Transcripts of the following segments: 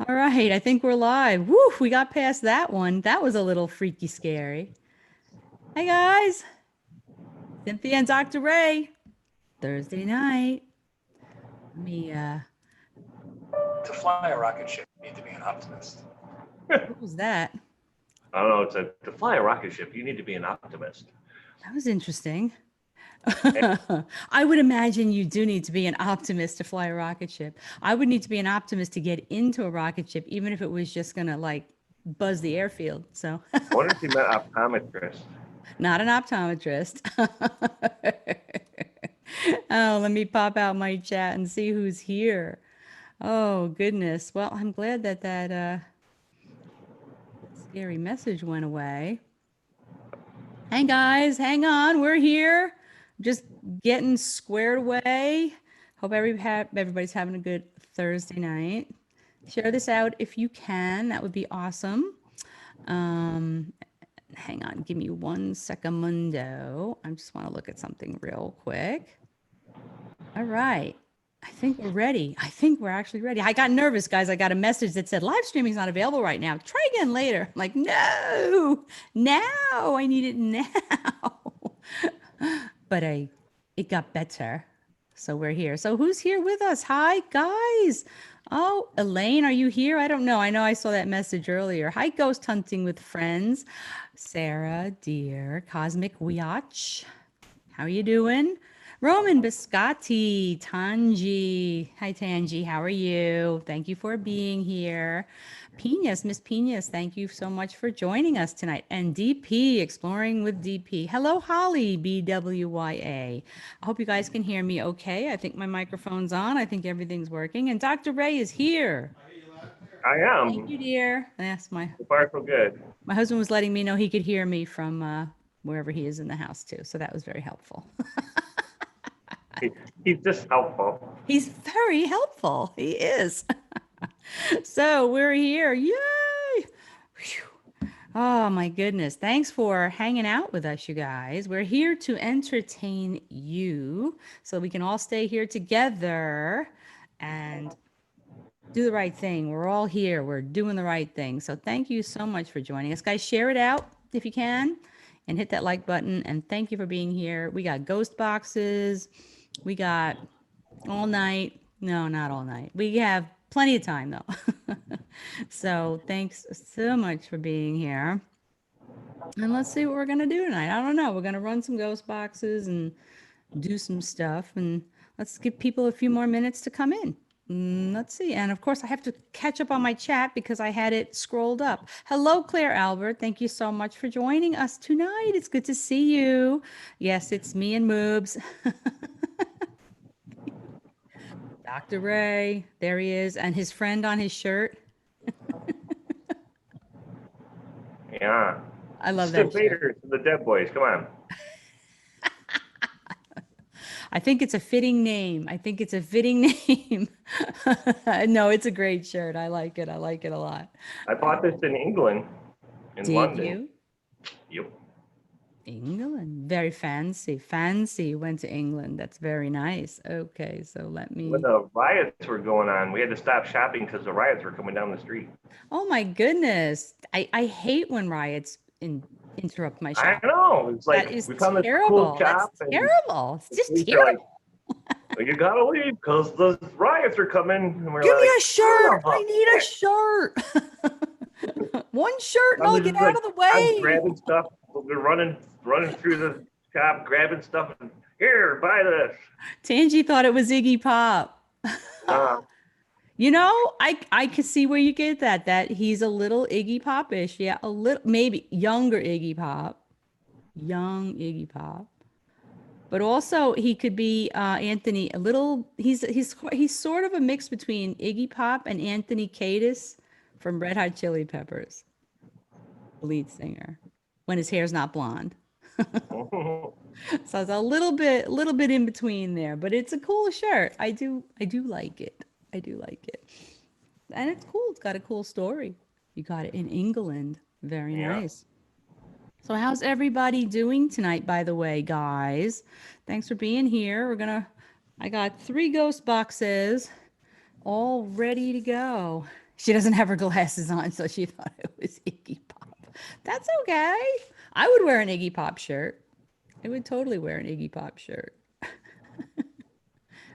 All right, I think we're live. Woo, we got past that one. That was a little freaky scary. Hey guys, Cynthia and Dr. Ray. Thursday night. Let me To fly a rocket ship, you need to be an optimist. what was that? I don't know. It's to fly a rocket ship, you need to be an optimist. That was interesting. I would imagine you do need to be an optimist to fly a rocket ship. I would need to be an optimist to get into a rocket ship, even if it was just gonna like buzz the airfield. So I wonder if he meant optometrist. not an optometrist. Oh, let me pop out my chat and see who's here. Oh, goodness. Well, I'm glad that scary message went away. Hey guys, hang on. We're here. Just getting squared away. Hope everybody's having a good Thursday night. Share this out if you can. That would be awesome. Hang on. Give me 1 second. I just want to look at something real quick. All right. I think we're ready. I think we're actually ready. I got nervous, guys. I got a message that said live streaming is not available right now. Try again later. I'm like, no, now I need it now. But it got better. So we're here. So who's here with us? Hi, guys. Oh, Elaine, are you here? I don't know. I know I saw that message earlier. Hi, Ghost Hunting with Friends. Sarah, dear, Cosmic Wiatch. How are you doing? Roman Biscotti, Tanji. Hi, Tanji. How are you? Thank you for being here. Pinas, Miss Pinas, thank you so much for joining us tonight. And DP, Exploring with DP. Hello, Holly, BWYA. I hope you guys can hear me okay. I think my microphone's on. I think everything's working. And Dr. Ray is here. I Thank you, am. dear. Yes, So far, so good. my husband was letting me know he could hear me from wherever he is in the house, too. So that was very helpful. He's just helpful. He's very helpful. He is. So we're here. Yay! Whew. Oh my goodness. Thanks for hanging out with us, you guys. We're here to entertain you so we can all stay here together and do the right thing. We're all here. We're doing the right thing. So thank you so much for joining us. Guys, share it out if you can and hit that like button. And thank you for being here. We got ghost boxes. We got all night. No, not all night. We have plenty of time though. So thanks so much for being here. And let's see what we're gonna do tonight. I don't know. We're gonna run some ghost boxes and do some stuff, and let's give people a few more minutes to come in. Let's see. And of course, I have to catch up on my chat because I had it scrolled up. Hello, Claire Albert. Thank you so much for joining us tonight. It's good to see you. Yes, it's me and Moobs. Dr. Ray, there he is, and his friend on his shirt. Yeah. I love Sid that shirt. Vader, the Dead Boys. Come on. I think it's a fitting name. I think it's a fitting name. No, it's a great shirt. I like it. I like it a lot. I bought this in England, in Did London. you? Yep. England. Very fancy. Fancy. Went to England. That's very nice. Okay, so let me. When the riots were going on, we had to stop shopping because the riots were coming down the street. Oh my goodness. I hate when riots interrupt my I shop. know. It's like That is we found this terrible. cool shop. That's terrible. It's just police are like, terrible. you gotta leave because the riots are coming. And we're Give like, me a shirt. "Oh, I need a shirt. One shirt and I'm I'll just get out like, of the I'm way. grabbing stuff. We're running through the shop, grabbing stuff. And, here, buy this. Tangi thought it was Iggy Pop. You know, I could see where you get that he's a little Iggy Pop-ish. Yeah, a little, maybe younger Iggy Pop. Young Iggy Pop. But also he could be Anthony, a little, he's sort of a mix between Iggy Pop and Anthony Kiedis from Red Hot Chili Peppers, the lead singer, when his hair's not blonde. So it's a little bit in between there, but it's a cool shirt. I do like it. I do like it. And it's cool. It's got a cool story. You got it in England. Very Yeah. nice. So how's everybody doing tonight, by the way, guys? Thanks for being here. I got 3 ghost boxes all ready to go. She doesn't have her glasses on, so she thought it was Iggy Pop. That's okay. I would wear an Iggy Pop shirt. I would totally wear an Iggy Pop shirt.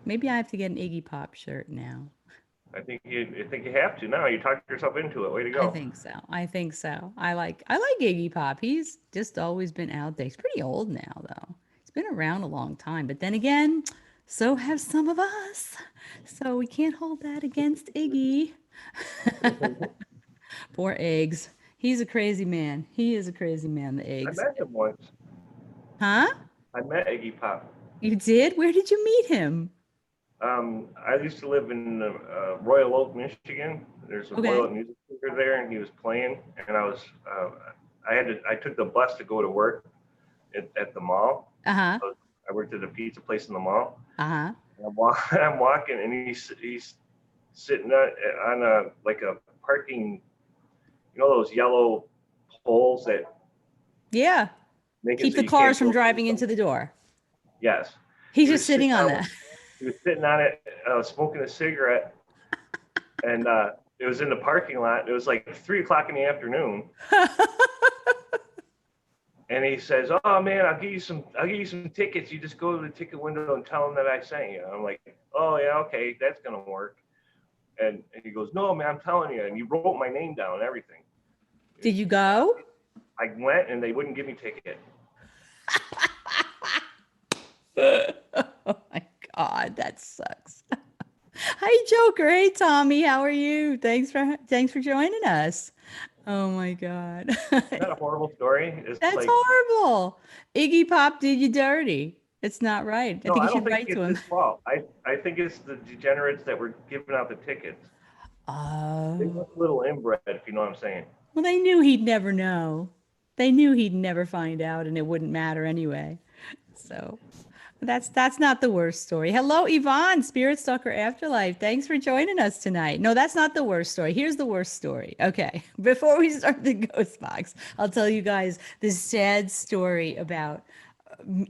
Maybe I have to get an Iggy Pop shirt now. I think you have to now. You talked yourself into it. Way to I go. think so. I think so. I like Iggy Pop. He's just always been out there. He's pretty old now though. He's been around a long time. But then again, so have some of us. So we can't hold that against Iggy. Poor Eggs. He's a crazy man. He is a crazy man, the I Eggs. met him once. Huh? I met Iggy Pop. You did? Where did you meet him? I used to live in Royal Oak, Michigan. There's a Okay. Royal Oak music theater there, and he was playing. And I took the bus to go to work at the mall. Uh-huh. I worked at a pizza place in the mall. Uh-huh. I'm walking, and he's sitting on a like a parking, those yellow poles that Yeah. make it Keep so the you cars can't from go driving through into the door. Yes. He's He just was sitting on that. He was sitting on it, smoking a cigarette, and it was in the parking lot. It was like 3 o'clock in the afternoon, and he says, "Oh man, I'll give you some tickets. You just go to the ticket window and tell them that I sent you." I'm like, "Oh yeah, okay, that's gonna work." And he goes, "No man, I'm telling you." And he wrote my name down and everything. Did you go? I went, and they wouldn't give me ticket. Oh my God, that sucks. Hi, Joker. Hey, Tommy. How are you? Thanks for joining us. Oh my God. Isn't that a horrible story? It's That's like, horrible. Iggy Pop did you dirty. It's not right. I no, think you I don't should think write to it's him. his fault. I think it's the degenerates that were giving out the tickets. They Oh, look a little inbred, if you know what I'm saying. well, they knew he'd never know. They knew he'd never find out and it wouldn't matter anyway. So that's not the worst story. Hello, Yvonne, Spirit Stalker Afterlife. Thanks for joining us tonight. No, that's not the worst story. Here's the worst story. Okay, before we start the ghost box, I'll tell you guys this sad story about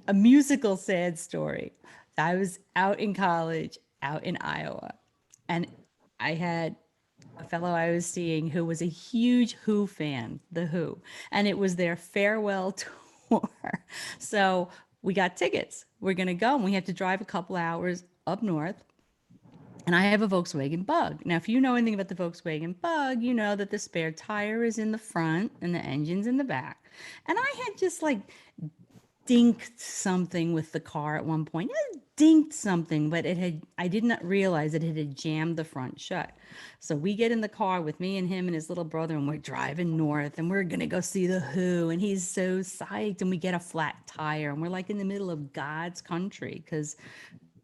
a musical sad story. I was out in college, out in Iowa, and I had a fellow I was seeing who was a huge Who fan, The Who, and it was their farewell tour. So we got tickets. We're going to go, and we have to drive a couple hours up north. And I have a Volkswagen Bug. Now, if you know anything about the Volkswagen Bug, you know that the spare tire is in the front and the engine's in the back. And I had just like dinked something with the car at one point. It dinked something, but I did not realize that it had jammed the front shut. So we get in the car with me and him and his little brother, and we're driving north and we're gonna go see the Who. And he's so psyched, and we get a flat tire, and we're like in the middle of God's country because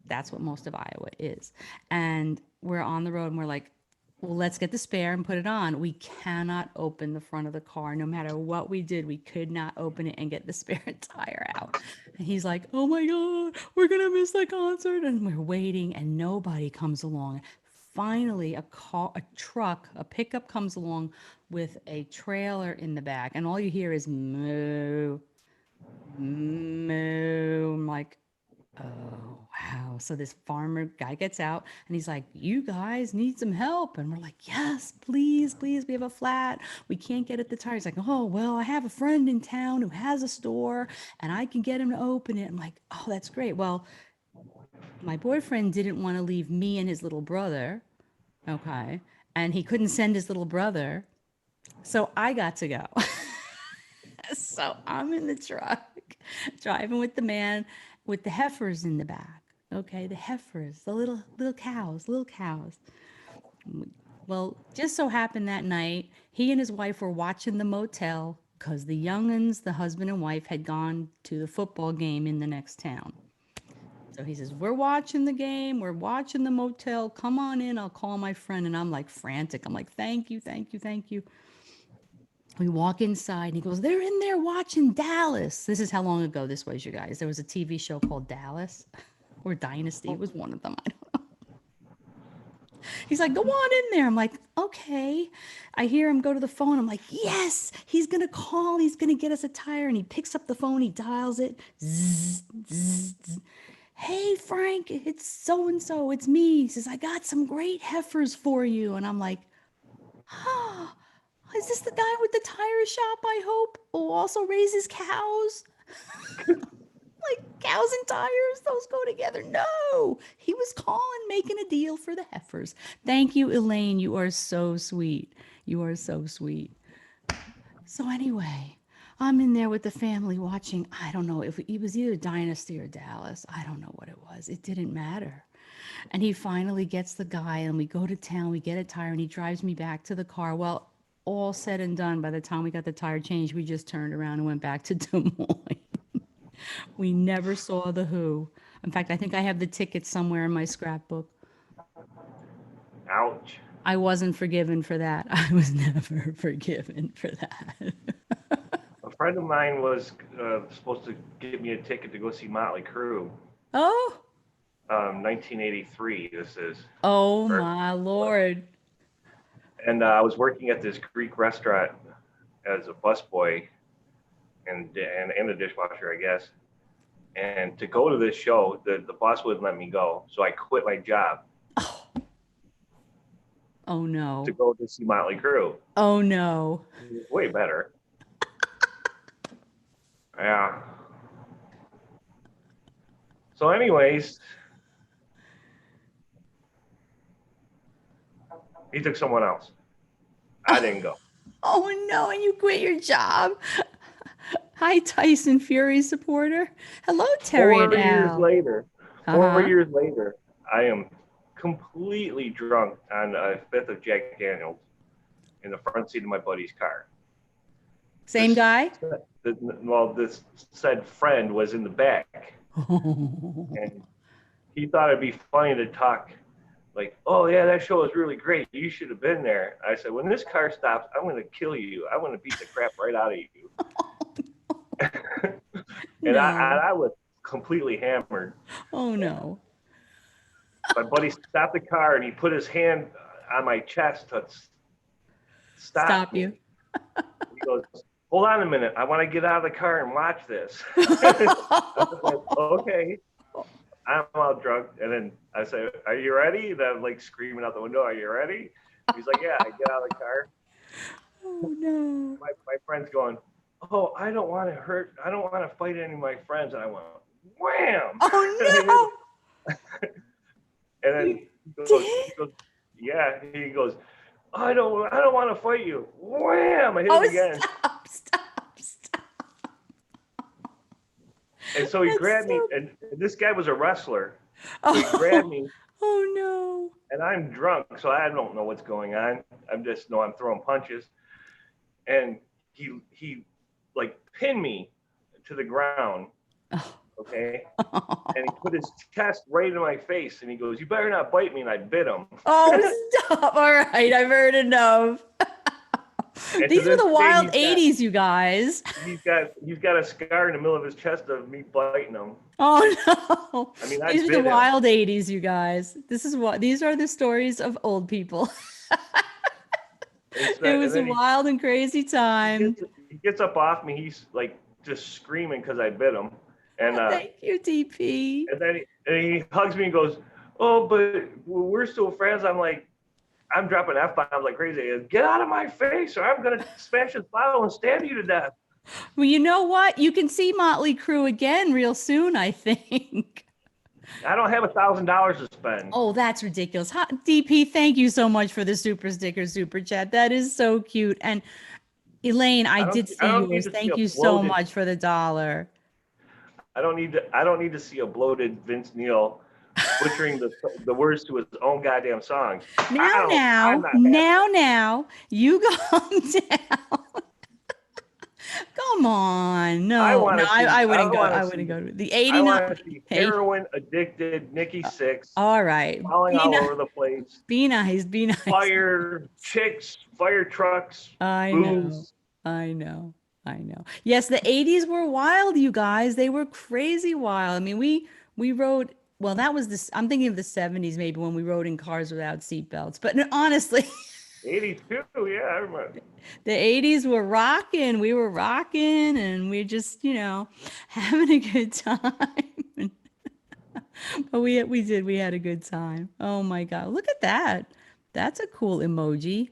that's what most of Iowa is. And we're on the road and we're like, well, let's get the spare and put it on. We cannot open the front of the car. No matter what we did, we could not open it and get the spare tire out. And he's like, oh my God, we're going to miss the concert. And we're waiting and nobody comes along. Finally, a pickup comes along with a trailer in the back. And all you hear is moo, moo. I'm like, oh, wow. So this farmer guy gets out and he's like, you guys need some help. And we're like, yes, please, please. We have a flat. We can't get at the tire. He's like, oh, well, I have a friend in town who has a store and I can get him to open it. I'm like, oh, that's great. Well, my boyfriend didn't want to leave me and his little brother. Okay. And he couldn't send his little brother. So I got to go. So I'm in the truck driving with the man with the heifers in the back. Okay, the heifers, the little cows, little cows. Well, just so happened that night, he and his wife were watching the motel because the young'uns, the husband and wife, had gone to the football game in the next town. So he says, we're watching the game. We're watching the motel. Come on in. I'll call my friend. And I'm like frantic. I'm like, thank you, thank you, thank you. We walk inside and he goes, they're in there watching Dallas. This is how long ago this was, you guys. There was a TV show called Dallas or Dynasty. It was one of them. I don't know. He's like, go on in there. I'm like, okay. I hear him go to the phone. I'm like, yes, he's going to call. He's going to get us a tire. And he picks up the phone. He dials it. Zzz, zzz, zzz. Hey, Frank, it's so-and-so. It's me. He says, I got some great heifers for you. And I'm like, Is this the guy with the tire shop, I hope? Who also raises cows? Like cows and tires, those go together. No, he was calling, making a deal for the heifers. Thank you, Elaine. You are so sweet. You are so sweet. So anyway, I'm in there with the family watching. I don't know if it was either Dynasty or Dallas. I don't know what it was. It didn't matter. And he finally gets the guy, and we go to town. We get a tire, and he drives me back to the car. Well, all said and done, by the time we got the tire changed, we just turned around and went back to Des Moines. We never saw the Who. In fact, I think I have the ticket somewhere in my scrapbook. Ouch. I wasn't forgiven for that. I was never forgiven for that. A friend of mine was supposed to give me a ticket to go see Motley Crue. Oh, 1983. This is. oh my Lord. And I was working at this Greek restaurant as a busboy and a dishwasher, I guess. And to go to this show, the boss wouldn't let me go, so I quit my job Oh no. to go to see Motley Crue. Oh no. Way better. Yeah. So, anyways, he took someone else. I didn't go. Oh no, and you quit your job. Hi, Tyson Fury supporter. Hello, Terry and Al. 4 years later, I am completely drunk on a fifth of Jack Daniels in the front seat of my buddy's car. Same guy? This said friend was in the back, and he thought it'd be funny to talk like, oh yeah, that show was really great. You should have been there. I said, when this car stops, I'm going to kill you. I'm going to beat the crap right out of you. And No. I was completely hammered. Oh no. My buddy stopped the car and he put his hand on my chest to stop you. He goes, hold on a minute. I want to get out of the car and watch this. I said, okay. I'm all drunk. And then I said, are you ready? And I'm like screaming out the window, are you ready? He's like, yeah. I get out of the car. Oh no. My friend's going, oh, I don't want to fight any of my friends. And I went, wham. Oh no. And then he goes, yeah. He goes, I don't want to fight you. Wham! I hit him again. Stop. And so he grabbed me, and this guy was a wrestler. So he grabbed me. Oh no. And I'm drunk, so I don't know what's going on. I'm throwing punches. And he like pinned me to the ground. Okay. And he put his chest right in my face and he goes, you better not bite me. And I bit him. Oh, stop. All right. I've heard enough. These were the wild 80s, you guys. He's got a scar in the middle of his chest of me biting him. Oh no. I mean, these are the wild 80s, you guys. These are the stories of old people. It was a wild and crazy time. He gets up off me. He's like just screaming because I bit him. And thank you, DP. And then he hugs me and goes, oh, but we're still friends. I'm like, I'm dropping F-bombs like crazy. Goes, get out of my face or I'm going to smash this bottle and stab you to death. Well, you know what? You can see Motley Crue again real soon, I think. I don't have $1,000 to spend. Oh, that's ridiculous. DP, thank you so much for the super sticker, super chat. That is so cute. And Elaine, I did see yours. Thank you so much for the $1. I don't need to see a bloated Vince Neil butchering the words to his own goddamn songs. Now, you calm down. Come on, I wouldn't go. I wouldn't go to the 89. I want to see heroin addicted Nikki Sixx. All right, falling all over the place. Be nice. Fire chicks, fire trucks. I know. Yes, the 80s were wild, you guys. They were crazy wild. I mean, we rode. Well, that was this. I'm thinking of the 70s, maybe when we rode in cars without seatbelts. But honestly. 82, yeah, I remember. The 80s were rocking. We were rocking, and we just, having a good time. But we had a good time. Oh my God, look at that. That's a cool emoji.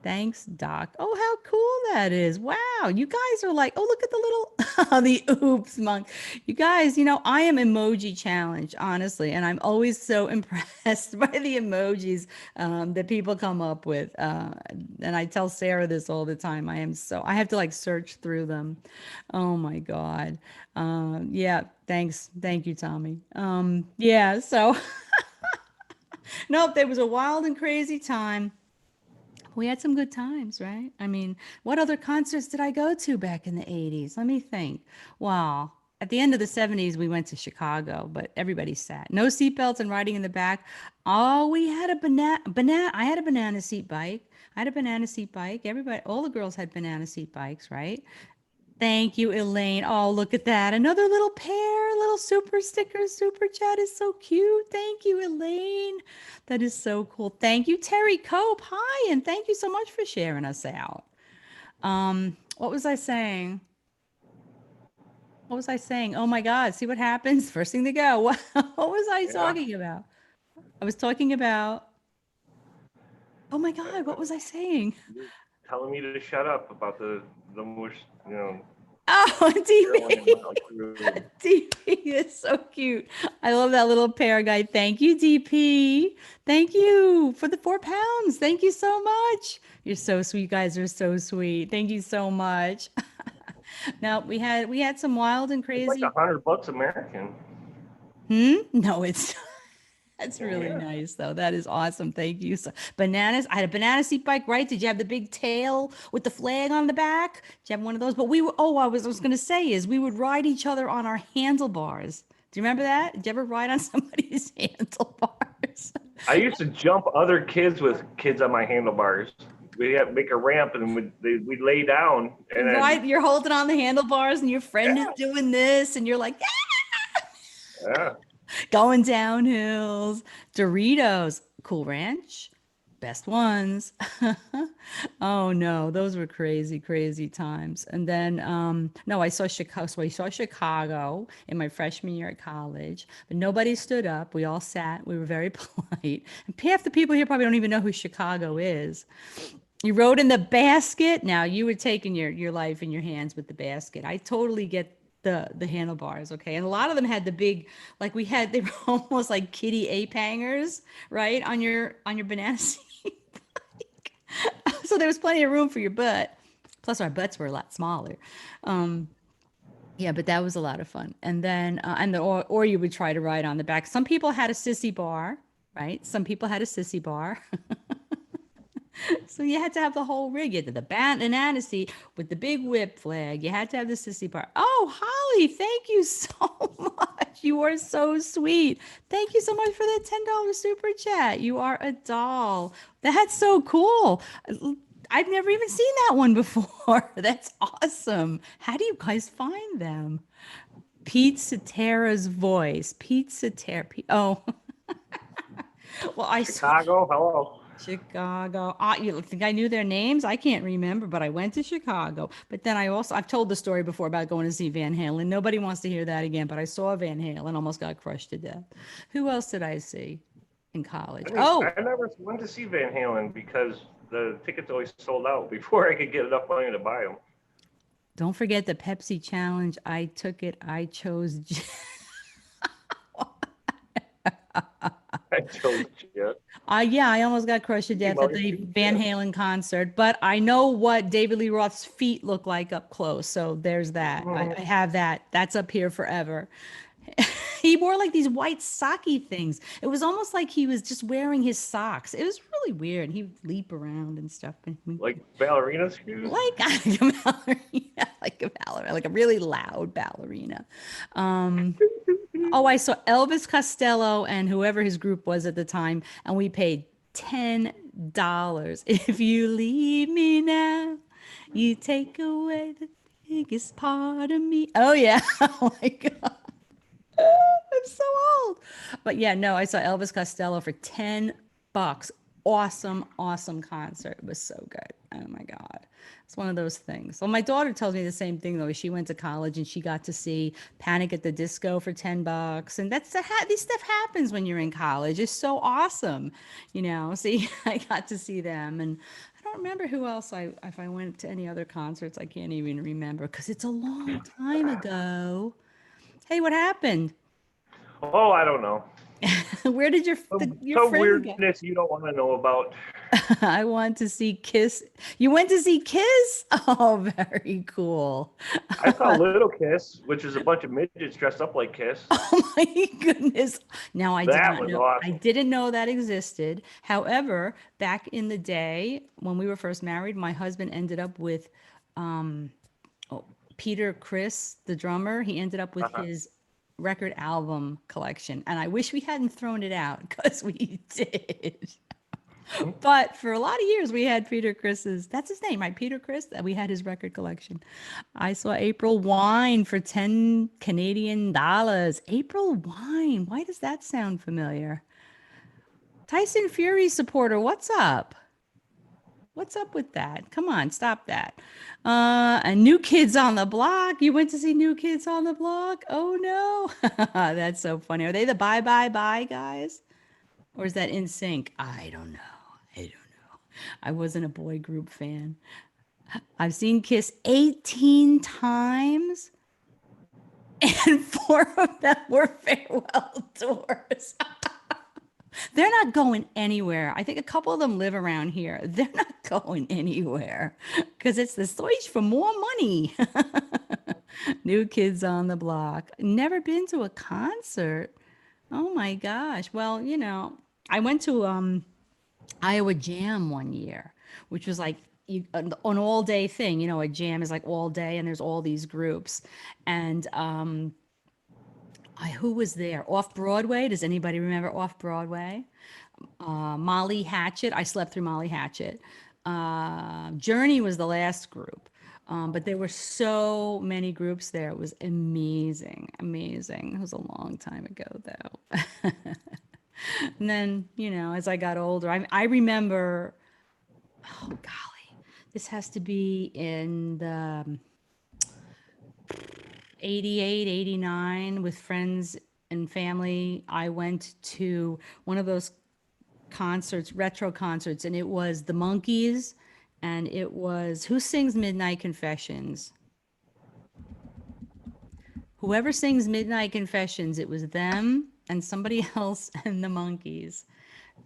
Thanks, Doc. Oh, how cool that is. Wow. You guys are like, oh, look at the little, the oops monk. You guys, I am emoji challenged, honestly. And I'm always so impressed by the emojis that people come up with. And I tell Sarah this all the time. I have to like search through them. Oh my God. Yeah. Thanks. Thank you, Tommy. Yeah. So, nope, there was a wild and crazy time. We had some good times, right? I mean, what other concerts did I go to back in the 80s? Let me think. Wow. At the end of the 70s, we went to Chicago, but everybody sat. No seatbelts and riding in the back. Oh, we had a banana. I had a banana seat bike. I had a banana seat bike. Everybody, all the girls had banana seat bikes, right? Thank you, Elaine. Oh, look at that. Another little pair, little super sticker, super chat is so cute. Thank you, Elaine. That is so cool. Thank you, Terry Cope. Hi, and thank you so much for sharing us out. What was I saying? What was I saying? Oh my God, see what happens? First thing to go. What was I Yeah. talking about? I was talking about, oh my God, what was I saying? You're telling me to shut up about the most, Oh, Carolyn and DP. Motley Crue. DP is so cute. I love that little pear guy. Thank you, DP. Thank you for the £4. Thank you so much. You're so sweet. You guys are so sweet. Thank you so much. Now we had some wild and It's like crazy. $100 American. No, it's that's Oh, really yeah. nice though. That is awesome. Thank you. So bananas. I had a banana seat bike, right? Did you have the big tail with the flag on the back? Did you have one of those? But we were, oh, I was gonna say is we would ride each other on our handlebars. Do you remember that? Did you ever ride on somebody's handlebars? I used to jump other kids with kids on my handlebars. We had to make a ramp and we'd lay down and then Right? You're holding on the handlebars and your friend is yeah, doing this, and you're like, yeah. going down hills. Doritos, Cool Ranch, best ones. Oh no, those were crazy, crazy times. And then no, I saw Chicago. So I saw Chicago in my freshman year at college, but nobody stood up. We all sat. We were very polite. And half the people here probably don't even know who Chicago is. You rode in the basket. Now you were taking your life in your hands with the basket. I totally get the handlebars, okay? And a lot of them had the big, like we had, they were almost like kitty ape hangers, right? On your banana seat. So there was plenty of room for your butt. Plus our butts were a lot smaller. Um, yeah, but that was a lot of fun. And then or you would try to ride on the back. Some people had a sissy bar, right? Some people had a sissy bar. So you had to have the whole rig. You had the banana seat with the big whip flag. You had to have the sissy bar. Oh, Holly, thank you so much. You are so sweet. Thank you so much for that $10 super chat. You are a doll. That's so cool. I've never even seen that one before. That's awesome. How do you guys find them? Pete Cetera's voice. Pete Cetera. Oh, well, I saw. Chicago, hello. Chicago. You think I knew their names? I can't remember, but I went to Chicago. But then I've told the story before about going to see Van Halen. Nobody wants to hear that again, but I saw Van Halen, almost got crushed to death. Who else did I see in college? Oh, I never went to see Van Halen because the tickets always sold out before I could get enough money to buy them. don't forget the Pepsi challenge. I took it. I chose. I chose it. Yeah, I almost got crushed to death at the Van Halen concert, but I know what David Lee Roth's feet look like up close. So there's that. I have that. That's up here forever. He wore like these white socky things. It was almost like he was just wearing his socks. It was really weird. He would leap around and stuff. Like ballerina shoes? Like a ballerina, like a really loud ballerina. Oh, I saw Elvis Costello and whoever his group was at the time, and we paid $10. If you leave me now, you take away the biggest part of me. Oh yeah. Oh my God. I'm so old. But yeah, no, I saw Elvis Costello for $10. Awesome, awesome concert. It was so good. Oh my God. It's one of those things. Well, my daughter tells me the same thing though. She went to college and she got to see Panic at the Disco for $10. And this stuff happens when you're in college. It's so awesome. See, I got to see them. And I don't remember who else if I went to any other concerts. I can't even remember because it's a long time ago. Hey, what happened? Oh, I don't know. Where did your Some friend go? weirdness you don't want to know about. I want to see Kiss. You went to see Kiss? Oh, very cool. I saw Little Kiss, which is a bunch of midgets dressed up like Kiss. Oh my goodness. Now That was I awesome. didn't know that existed. However, back in the day when we were first married, my husband ended up with um oh, Peter Criss, the drummer. He ended up with Uh-huh. his record album collection, and I wish we hadn't thrown it out because we did. But for a lot of years, we had Peter Chris's, that's his name, right? Peter Chris, that we had his record collection. I saw April Wine for 10 Canadian dollars. April Wine. Why does that sound familiar? Tyson Fury supporter, what's up? What's up with that? Come on, stop that. And New Kids on the Block. You went to see New Kids on the Block? Oh no. That's so funny. Are they the Bye Bye Bye guys? Or is that In Sync? I don't know. I don't know. I wasn't a boy group fan. I've seen Kiss 18 times, and four of them were farewell tours. They're not going anywhere. I think a couple of them live around here. They're not going anywhere because it's the search for more money. New Kids on the Block. Never been to a concert. Oh my gosh. Well, I went to Iowa Jam one year, which was like an all day thing. A jam is like all day, and there's all these groups. And who was there? Off Broadway. Does anybody remember Off Broadway? Molly Hatchet. I slept through Molly Hatchet. Journey was the last group. But there were so many groups there. It was amazing, amazing. It was a long time ago, though. And then, as I got older, I remember, oh golly, this has to be in the 88, 89 with friends and family. I went to one of those concerts, retro concerts, and it was the Monkees, and it was who sings Midnight Confessions? Whoever sings Midnight Confessions, it was them and somebody else and the Monkees.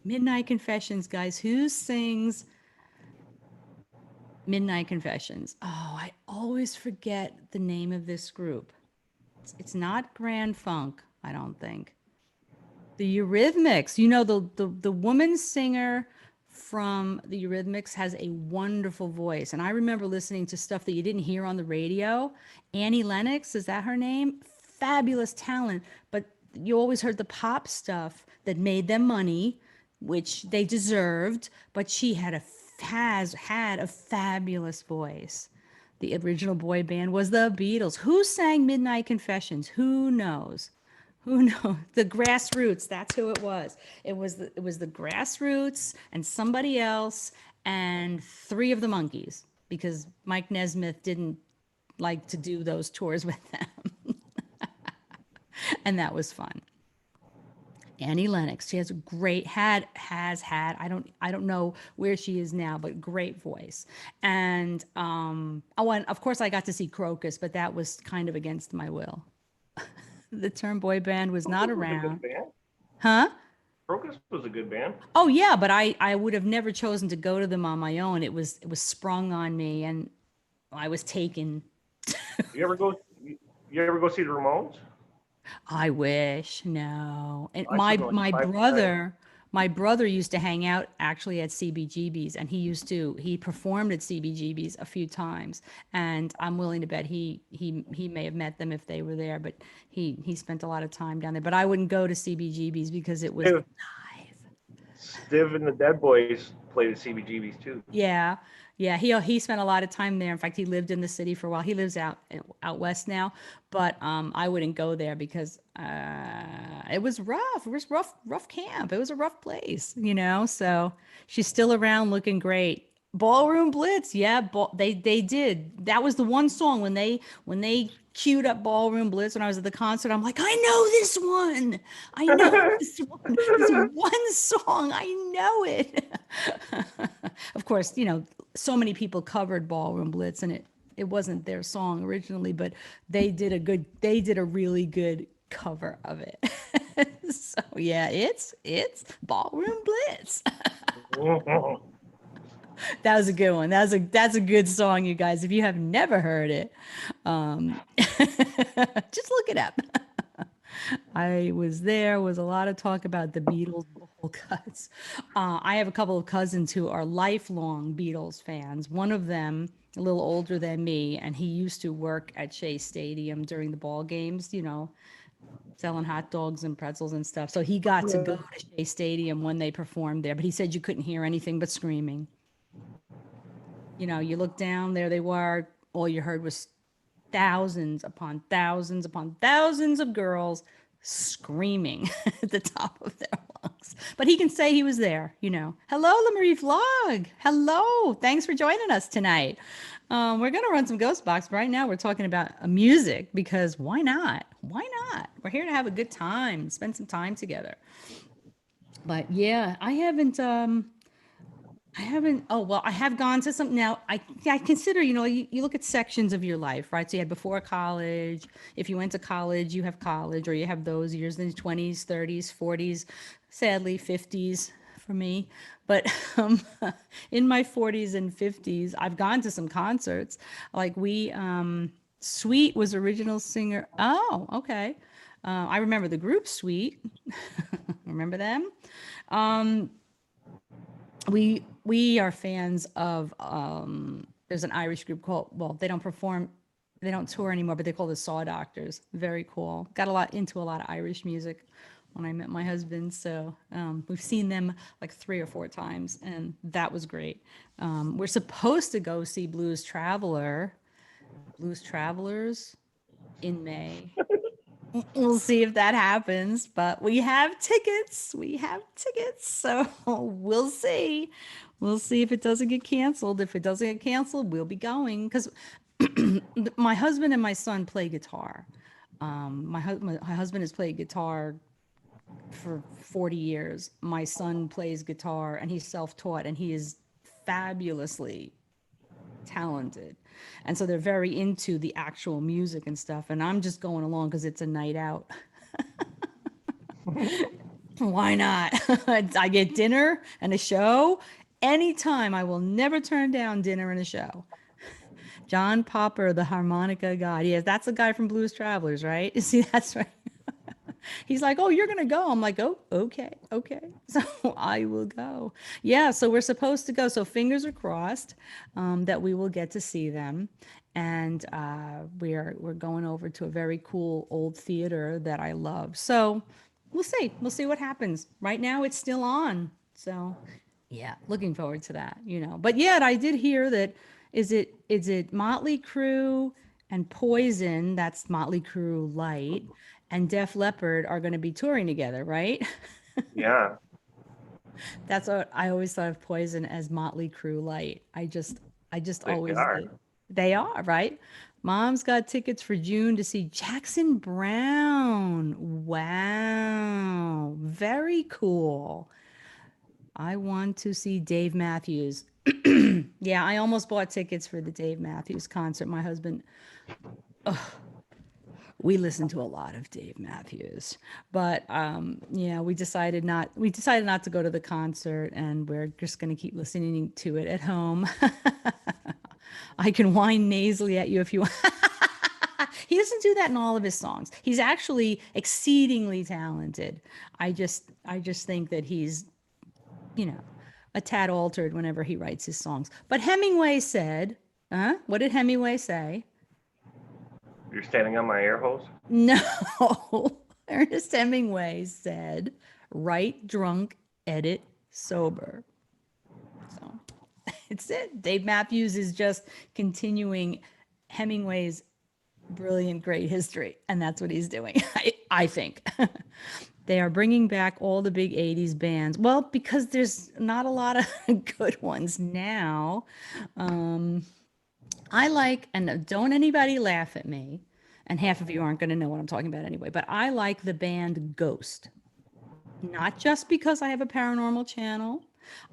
Midnight Confessions, guys. Who sings Midnight Confessions? Oh, I always forget the name of this group. It's not Grand Funk, I don't think. The Eurythmics. The woman singer from the Eurythmics has a wonderful voice. And I remember listening to stuff that you didn't hear on the radio. Annie Lennox, is that her name? Fabulous talent. But you always heard the pop stuff that made them money, which they deserved. But she has had a fabulous voice. The original boy band was the Beatles. Who sang Midnight Confessions? Who knows? Who knows? The Grassroots, that's who it was. It was the Grassroots and somebody else and three of the Monkees because Mike Nesmith didn't like to do those tours with them. And that was fun. Annie Lennox, she has a great has had, I don't know where she is now, but great voice. And of course I got to see Crocus, but that was kind of against my will. The term boy band was not Crocus was a good around. band. Huh? Crocus was a good band. Oh yeah, but I would have never chosen to go to them on my own. It was sprung on me and I was taken. You ever go? You ever go see the Ramones? I wish. No. And I my saw them my 5 times. brother used to hang out actually at CBGB's and he performed at CBGB's a few times and I'm willing to bet he may have met them if they were there, but he spent a lot of time down there. But I wouldn't go to CBGB's because it was Stiv, live. Stiv and the Dead Boys played at CBGB's too. Yeah. Yeah, he spent a lot of time there. In fact, he lived in the city for a while. He lives out west now, but I wouldn't go there because it was rough. It was rough camp. It was a rough place, So she's still around, looking great. Ballroom Blitz, yeah, they did. That was the one song when they queued up Ballroom Blitz when I was at the concert. I'm like, I know this one. I know this one. This one song. I know it. of course, so many people covered Ballroom Blitz, and it wasn't their song originally, but they did a really good cover of it. So yeah, it's Ballroom Blitz. That was a good one. That's a good song, you guys. If you have never heard it, just look it up. I was there. Was a lot of talk about the Beatles bowl cuts. I have a couple of cousins who are lifelong Beatles fans. One of them, a little older than me, and he used to work at Shea Stadium during the ball games. Selling hot dogs and pretzels and stuff. So he got to go to Shea Stadium when they performed there, but he said you couldn't hear anything but screaming. You look down, there they were. All you heard was thousands upon thousands upon thousands of girls screaming at the top of their lungs. But he can say he was there. Hello, LaMarie Vlog. Hello. Thanks for joining us tonight. We're going to run some Ghost Box. But right now, we're talking about music because why not? Why not? We're here to have a good time, spend some time together. But yeah, oh, well, I have gone to some now. I consider, you look at sections of your life, right? So you had before college. If you went to college, you have college, or you have those years in the 20s, 30s, 40s, sadly, 50s for me. But in my 40s and 50s, I've gone to some concerts. Like Sweet was original singer. Oh, okay. I remember the group Sweet. Remember them? We are fans of there's an Irish group called, well, they don't tour anymore, but they're called the Saw Doctors. Very cool. Got into a lot of Irish music when I met my husband. So we've seen them like 3 or 4 times, and that was great. We're supposed to go see Blues Travelers in May. We'll see if that happens, but we have tickets. So we'll see. We'll see if it doesn't get canceled. If it doesn't get canceled, we'll be going because my husband and my son play guitar. My husband has played guitar for 40 years. My son plays guitar and he's self-taught, and he is fabulously talented. And so they're very into the actual music and stuff. And I'm just going along because it's a night out. Why not? I get dinner and a show anytime. I will never turn down dinner and a show. John Popper, the harmonica god. Yes, that's the guy from Blues Travelers, right? See, that's right. He's like, oh, you're going to go. I'm like, oh, okay. So I will go. Yeah, so we're supposed to go. So fingers are crossed that we will get to see them. And we're going over to a very cool old theater that I love. So we'll see. We'll see what happens. Right now, it's still on. So yeah, looking forward to that, But yet I did hear that, is it Motley Crue and Poison, that's Motley Crue Light, and Def Leppard are going to be touring together, right? Yeah. That's what I always thought of Poison as Motley Crue Light. I just They always are. did. They are, right? Mom's got tickets for June to see Jackson Brown. Wow. Very cool. I want to see Dave Matthews. Yeah, I almost bought tickets for the Dave Matthews concert. My husband, we listened to a lot of Dave Matthews, but yeah, we decided not to go to the concert, and we're just going to keep listening to it at home. I can whine nasally at you if you want. He doesn't do that in all of his songs. He's actually exceedingly talented. I just think that he's, a tad altered whenever he writes his songs. But Hemingway said, what did Hemingway say? You're standing on my air hose? No. Ernest Hemingway said, write drunk, edit sober. So it's it. Dave Matthews is just continuing Hemingway's brilliant, great history. And that's what he's doing, I think. They are bringing back all the big 80s bands. Well, because there's not a lot of good ones now. I like, and don't anybody laugh at me, and half of you aren't going to know what I'm talking about anyway, but I like the band Ghost. Not just because I have a paranormal channel,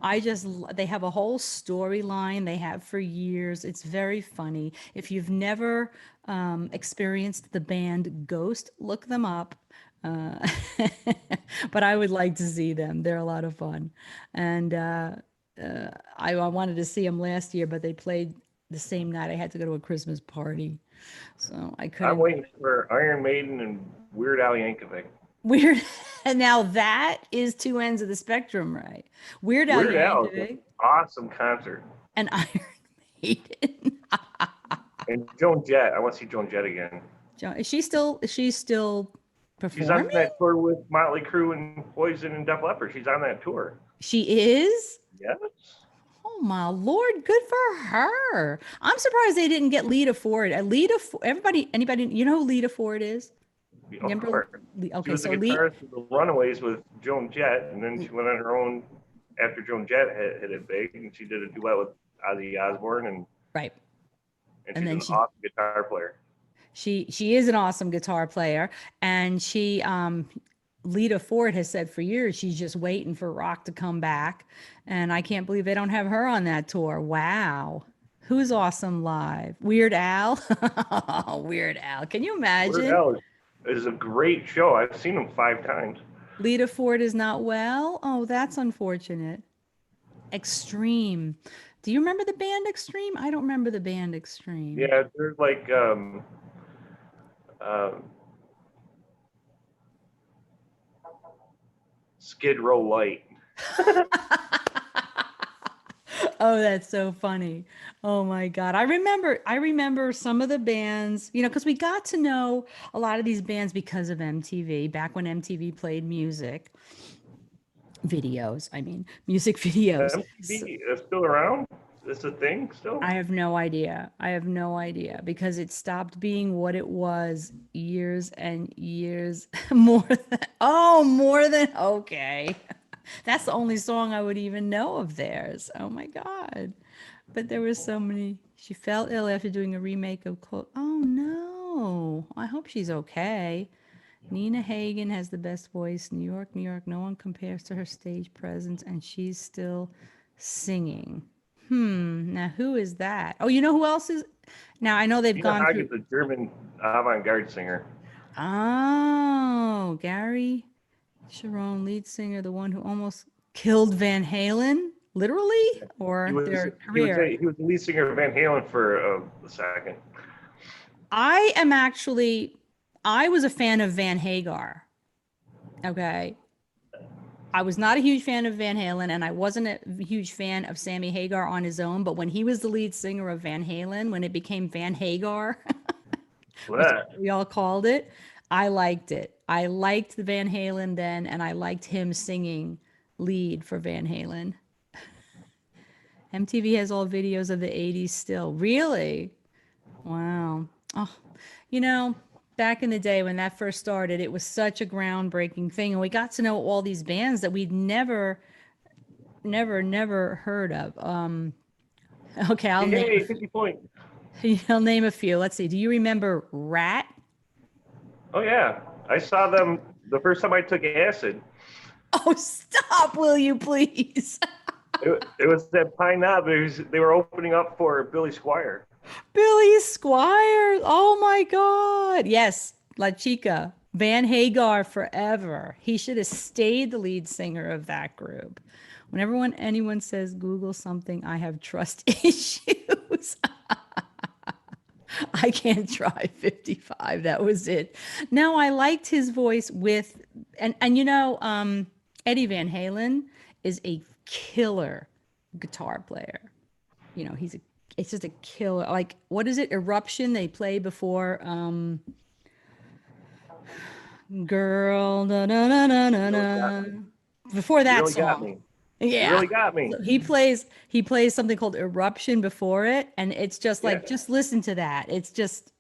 They have a whole storyline they have for years. It's very funny. If you've never experienced the band Ghost, look them up. Uh, but I would like to see them. They're a lot of fun. And I wanted to see them last year, but they played the same night. I had to go to a Christmas party, so I I'm couldn't. waiting for Iron Maiden and Weird Al Yankovic. Weird. And now that is two ends of the spectrum, right? Weird Al Weird Al is an Yankovic awesome concert. and Iron Maiden. And Joan Jett. I want to see Joan Jett again. Is she still She's on performing? that tour with Motley Crue and Poison and Def Leppard. She's on that tour. She is? Yes. Oh my Lord, good for her. I'm surprised they didn't get Lita Ford. Anybody, you know who Lita Ford is? Of Remember? course. She Okay, was so the guitarist of the Runaways with Joan Jett, and then she went on her own after Joan Jett hit it big, and she did a duet with Ozzy Osbourne, and right. she's And then an awesome guitar player. she is an awesome guitar player, and Lita Ford has said for years she's just waiting for rock to come back, and I can't believe they don't have her on that tour. Wow. Who's awesome live? Weird Al. Weird Al. Can you Weird imagine? Al is a great show. I've seen him 5 times. Lita Ford is not well. Oh, that's unfortunate. Extreme. Do you remember the band Extreme? I don't remember the band Extreme. Yeah, they're like Skid Row Light. Oh, that's so funny. Oh my God. I remember some of the bands, because we got to know a lot of these bands because of MTV, back when MTV played music videos. I mean, music videos. So MTV is still around? Is this a thing still? I have no idea. I have no idea because it stopped being what it was years and years more than okay. That's the only song I would even know of theirs. Oh my God. But there were so many. She fell ill after doing a remake of Oh no. I hope she's okay. Nina Hagen has the best voice. New York, New York. No one compares to her stage presence, and she's still singing. Now who is that? Oh, you know who else is? Now I know they've Nina gone through. Hagen's a German avant-garde singer. Oh, Gary Sharon, lead singer, the one who almost killed Van Halen, literally, He or was their he was career. he was the lead singer of Van Halen for a second. I was a fan of Van Hagar. Okay. I was not a huge fan of Van Halen, and I wasn't a huge fan of Sammy Hagar on his own. But when he was the lead singer of Van Halen, when it became Van Hagar, was Bleh. what we all called it, I liked it. I liked the Van Halen then, and I liked him singing lead for Van Halen. MTV has all videos of the 80s still. Really? Wow. Oh, you know, back in the day when that first started, it was such a groundbreaking thing. And we got to know all these bands that we'd never heard of. Okay, Yay, 50 points. I'll name a few. Let's see. Do you remember Rat? Oh yeah, I saw them the first time I took acid. Oh, stop, will you please? It was at Pine Knob. They were opening up for Billy Squire. Billy Squire. Oh my God. Yes, La Chica. Van Hagar forever. He should have stayed the lead singer of that group. Whenever anyone says Google something, I have trust issues. I can't try 55. That was it. No, I liked his voice with, and Eddie Van Halen is a killer guitar player. It's just a killer. Like, what is it? Eruption they play before Girl, na na na na na na. Before You that really got song. me. You Yeah. really got me. So he plays something called Eruption before it, and it's just like, Yeah. just listen to that. It's just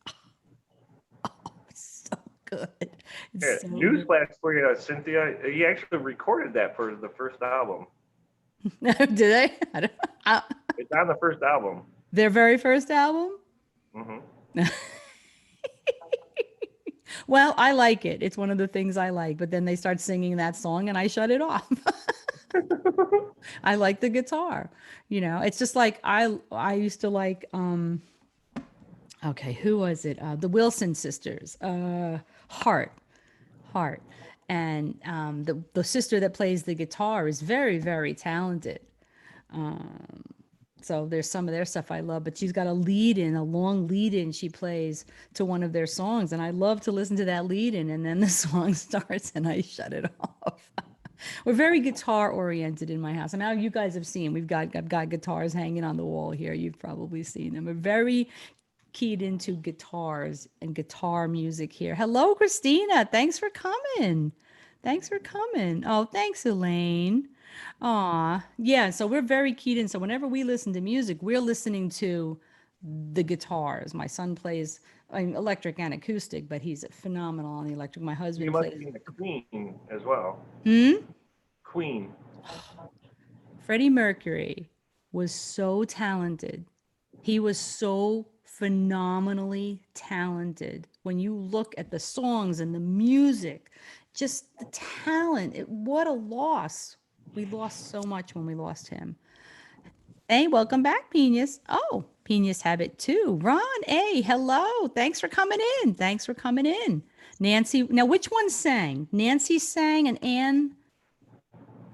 it's so good. It's Yeah, so good. newsflash for you, Cynthia. He actually recorded that for the first album. Did they? It's on the first album. Their very first album? Hmm. Well, I like it. It's one of the things I like, but then they start singing that song and I shut it off. I like the guitar. You know, it's just like I used to like okay, who was it? The Wilson sisters. Heart. Heart. And the sister that plays the guitar is very, very talented. So there's some of their stuff I love, but she's got a lead in, a long lead in she plays to one of their songs. And I love to listen to that lead in, and then the song starts and I shut it off. We're very guitar oriented in my house. I mean, you guys have seen, I've got guitars hanging on the wall here. You've probably seen them. We're very keyed into guitars and guitar music here. Hello, Christina. Thanks for coming. Thanks for coming. Oh, thanks, Elaine. Aw, yeah. So we're very keyed in. So whenever we listen to music, we're listening to the guitars. My son plays electric and acoustic, but he's phenomenal on the electric. My You husband must plays. be the Queen as well. Hmm? Queen. Freddie Mercury was so talented. He was so phenomenally talented. When you look at the songs and the music, just the talent, what a loss. We lost so much when we lost him. Hey, welcome back, Pinas. Oh, Pinas Habit too. Ron, hey, hello. Thanks for coming in. Thanks for coming in. Nancy, now which one sang? Nancy sang and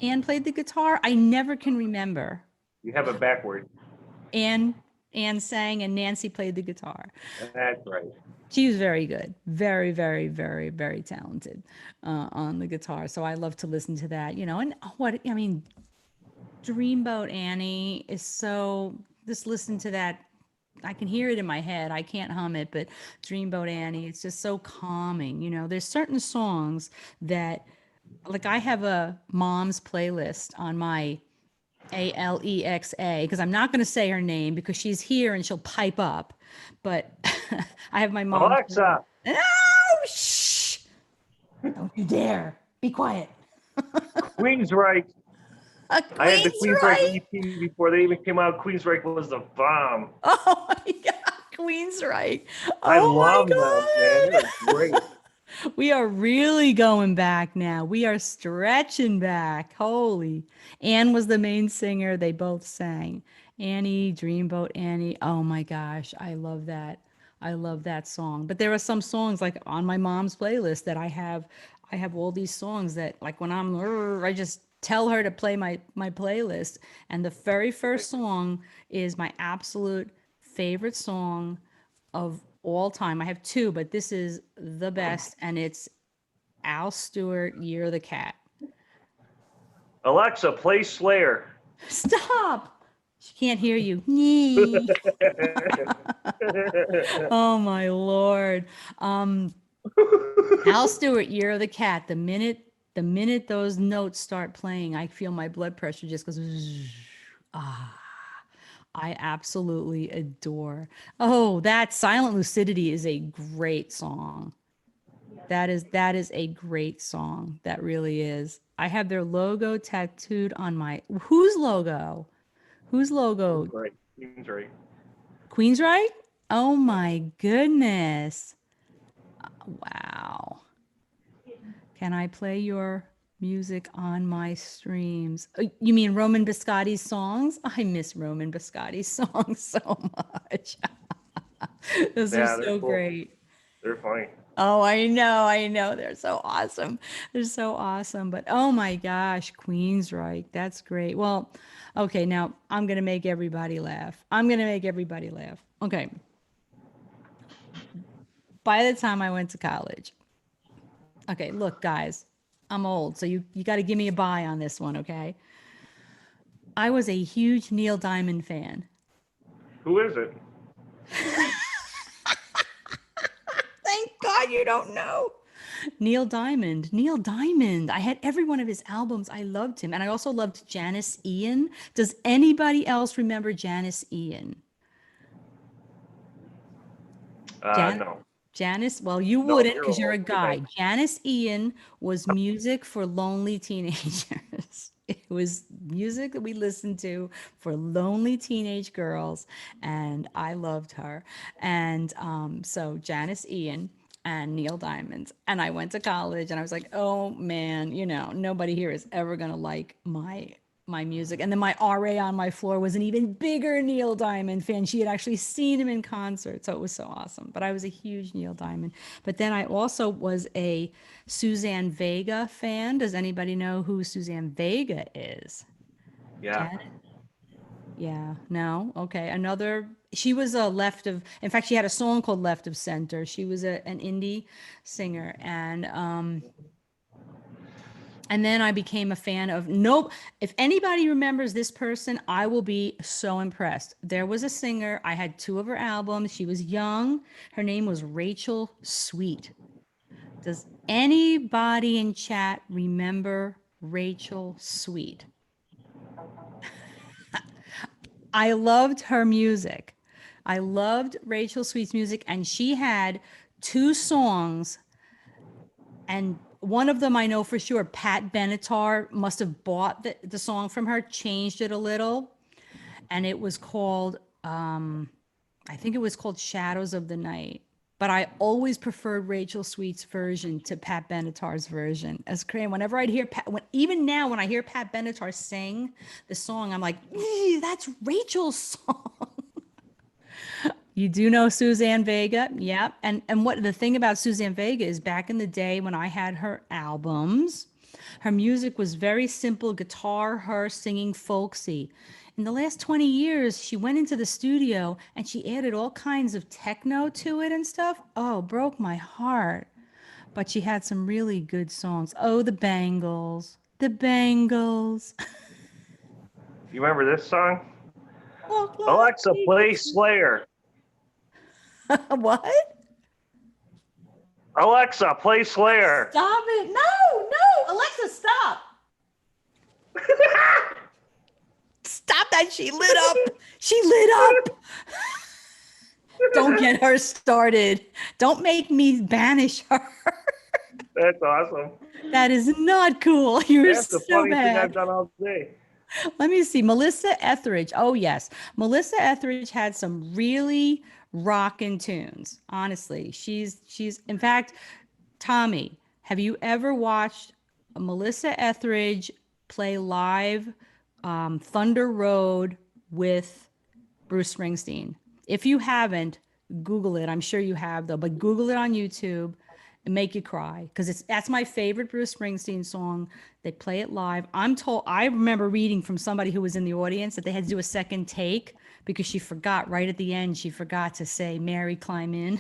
Anne played the guitar. I never can remember. You have it backward. Anne Anne sang and Nancy played the guitar. That's right. She was very good, very, very, very, very talented on the guitar. So I love to listen to that, you know. And what I mean, Dreamboat Annie is so. Just listen to that. I can hear it in my head. I can't hum it, but Dreamboat Annie, it's just so calming. You know, there's certain songs that, like, I have a mom's playlist on my Alexa, because I'm not going to say her name because she's here and she'll pipe up. But I have my mom's. Alexa. No, shh! Don't you dare! Be quiet. Queensryche. I had the Queensryche Queensryche. EP before they even came out. Queensryche was the bomb. Oh my God, Queensryche. I Oh my love them, man. They're great. We are really going back now. We are stretching back. Holy. Anne was the main singer. They both sang. Annie, Dreamboat Annie. Oh my gosh. I love that. I love that song. But there are some songs like on my mom's playlist that I have all these songs that like when I just tell her to play my playlist. And the very first song is my absolute favorite song of all time. I have two, but this is the best, and it's Al Stewart, Year of the Cat. Alexa, play Slayer. Stop! She can't hear you. Nee. Oh my Lord. Al Stewart, Year of the Cat. The minute those notes start playing, I feel my blood pressure just goes. Ah. I absolutely adore. Oh, that Silent Lucidity is a great song. That is a great song. That really is. I have their logo tattooed on my whose logo? Whose logo? Right. Queensryche. Queensryche? Oh my goodness. Wow. Can I play your music on my streams? You mean Roman Biscotti's songs? I miss Roman Biscotti's songs so much. Those are Yeah, they're so cool. great. They're funny. Oh, I know. They're so awesome. They're so awesome. But oh my gosh, Queensryche, that's great. Well, okay, now I'm gonna make everybody laugh. I'm gonna make everybody laugh. Okay. By the time I went to college, okay, look, guys, I'm old, so you got to give me a buy on this one, okay? I was a huge Neil Diamond fan. Who is it? Thank God you don't know. Neil Diamond. Neil Diamond. I had every one of his albums. I loved him. And I also loved Janice Ian. Does anybody else remember Janice Ian? No. Janice, well, you No, wouldn't you're because you're a old. guy. Okay. Janice Ian was music for lonely teenagers. It was music that we listened to for lonely teenage girls, and I loved her. And so Janice Ian. and Neil Diamond's. And I went to college and I was like, oh man, nobody here is ever gonna like my music. And then my RA on my floor was an even bigger Neil Diamond fan. She had actually seen him in concert. So it was so awesome. But I was a huge Neil Diamond. But then I also was a Suzanne Vega fan. Does anybody know who Suzanne Vega is? Yeah. Janet? Yeah, no. Okay. She was a in fact, she had a song called Left of Center. She was an indie singer. And then I became a fan of Nope. If anybody remembers this person, I will be so impressed. There was a singer. I had 2 of her albums. She was young. Her name was Rachel Sweet. Does anybody in chat remember Rachel Sweet? I loved her music. I loved Rachel Sweet's music, and she had 2 songs, and one of them I know for sure, Pat Benatar must have bought the song from her, changed it a little, and it was called, I think it was called Shadows of the Night. But I always preferred Rachel Sweet's version to Pat Benatar's version. As crazy, whenever I'd hear even now when I hear Pat Benatar sing the song, I'm like, that's Rachel's song. You do know Suzanne Vega, yeah. And what the thing about Suzanne Vega is, back in the day when I had her albums, her music was very simple guitar, her singing folksy. In the last 20 years, she went into the studio and she added all kinds of techno to it and stuff. Oh, broke my heart. But she had some really good songs. Oh, the Bangles. The Bangles. You remember this song? Walk like Alexa, play Jesus. Slayer. What? Alexa, play Slayer. Stop it. No, no. Alexa, stop. Stop that. She lit up. She lit up. Don't get her started. Don't make me banish her. That's awesome. That is not cool. You're That's the so funny thing I've bad. done all day. Let me see. Melissa Etheridge. Oh, yes. Melissa Etheridge had some really rockin' tunes. Honestly, she's in fact, Tommy, have you ever watched Melissa Etheridge play live Thunder Road with Bruce Springsteen? If you haven't, Google it. I'm sure you have though, but Google it on YouTube and make you cry, because that's my favorite Bruce Springsteen song. They play it live. I remember reading from somebody who was in the audience that they had to do a second take because she forgot right at the end. She forgot to say "Mary, climb in."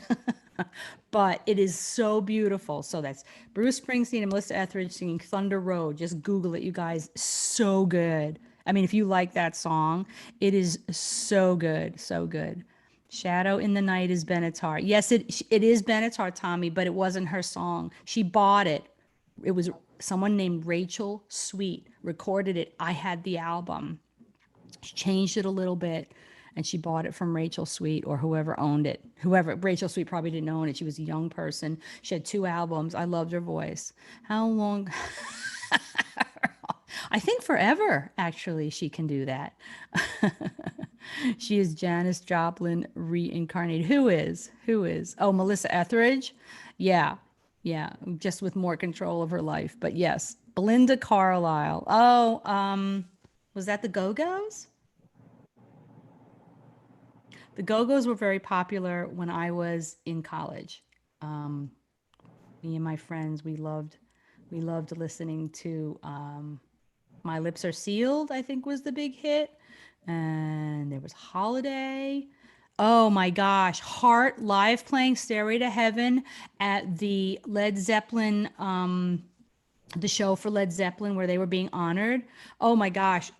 But it is so beautiful. So that's Bruce Springsteen and Melissa Etheridge singing Thunder Road. Just Google it, you guys. So good. I mean, if you like that song, it is so good. So good. Shadow in the Night is Benatar. Yes, it is Benatar, Tommy, but it wasn't her song. She bought it. It was someone named Rachel Sweet recorded it. I had the album. She changed it a little bit, and she bought it from Rachel Sweet or whoever owned it. Rachel Sweet probably didn't own it. She was a young person. She had 2 albums. I loved her voice. How long? I think forever, actually, she can do that. She is Janis Joplin reincarnated. Who is? Oh, Melissa Etheridge. Yeah. Just with more control of her life. But yes, Belinda Carlisle. Oh, was that the Go-Go's? The Go-Go's were very popular when I was in college. Me and my friends, we loved listening to My Lips Are Sealed, I think was the big hit. And there was Holiday. Oh my gosh, Heart live playing Stairway to Heaven at the Led Zeppelin, the show for Led Zeppelin where they were being honored. Oh my gosh,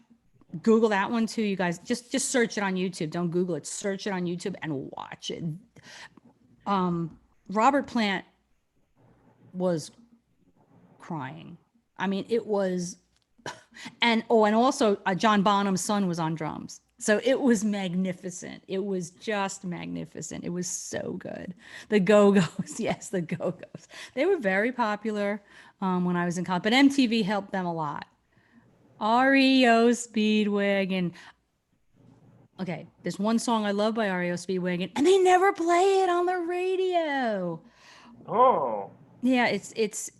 Google that one too, you guys. Just search it on YouTube. Don't Google it. Search it on YouTube and watch it. Robert Plant was crying. I mean, it was, and also John Bonham's son was on drums. So it was magnificent. It was just magnificent. It was so good. The Go-Go's, yes, the Go-Go's. They were very popular when I was in college, but MTV helped them a lot. REO Speedwagon. Okay, there's one song I love by REO Speedwagon, and they never play it on the radio. Oh, Yeah, it's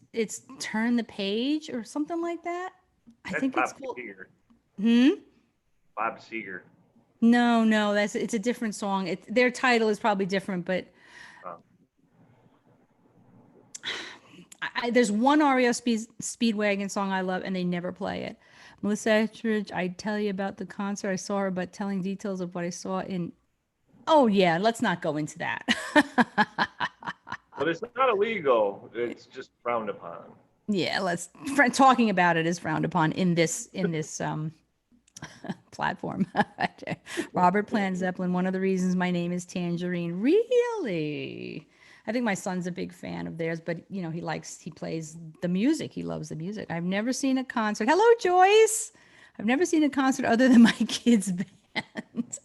Turn the Page or something like that. I that's think it's Bob called. Seger. Hmm. Bob Seger. No, no, that's it's a different song. Their title is probably different, but Oh, there's one Speedwagon song I love, and they never play it. Melissa Etheridge, I tell you about the concert I saw her, but telling details of what I saw in. Oh yeah, let's not go into that. but it's not illegal. It's just frowned upon. Yeah, talking about it is frowned upon in this platform. Robert Plant Zeppelin, one of the reasons my name is Tangerine. Really? I think my son's a big fan of theirs, but he plays the music. He loves the music. I've never seen a concert. Hello, Joyce. I've never seen a concert other than my kids' band.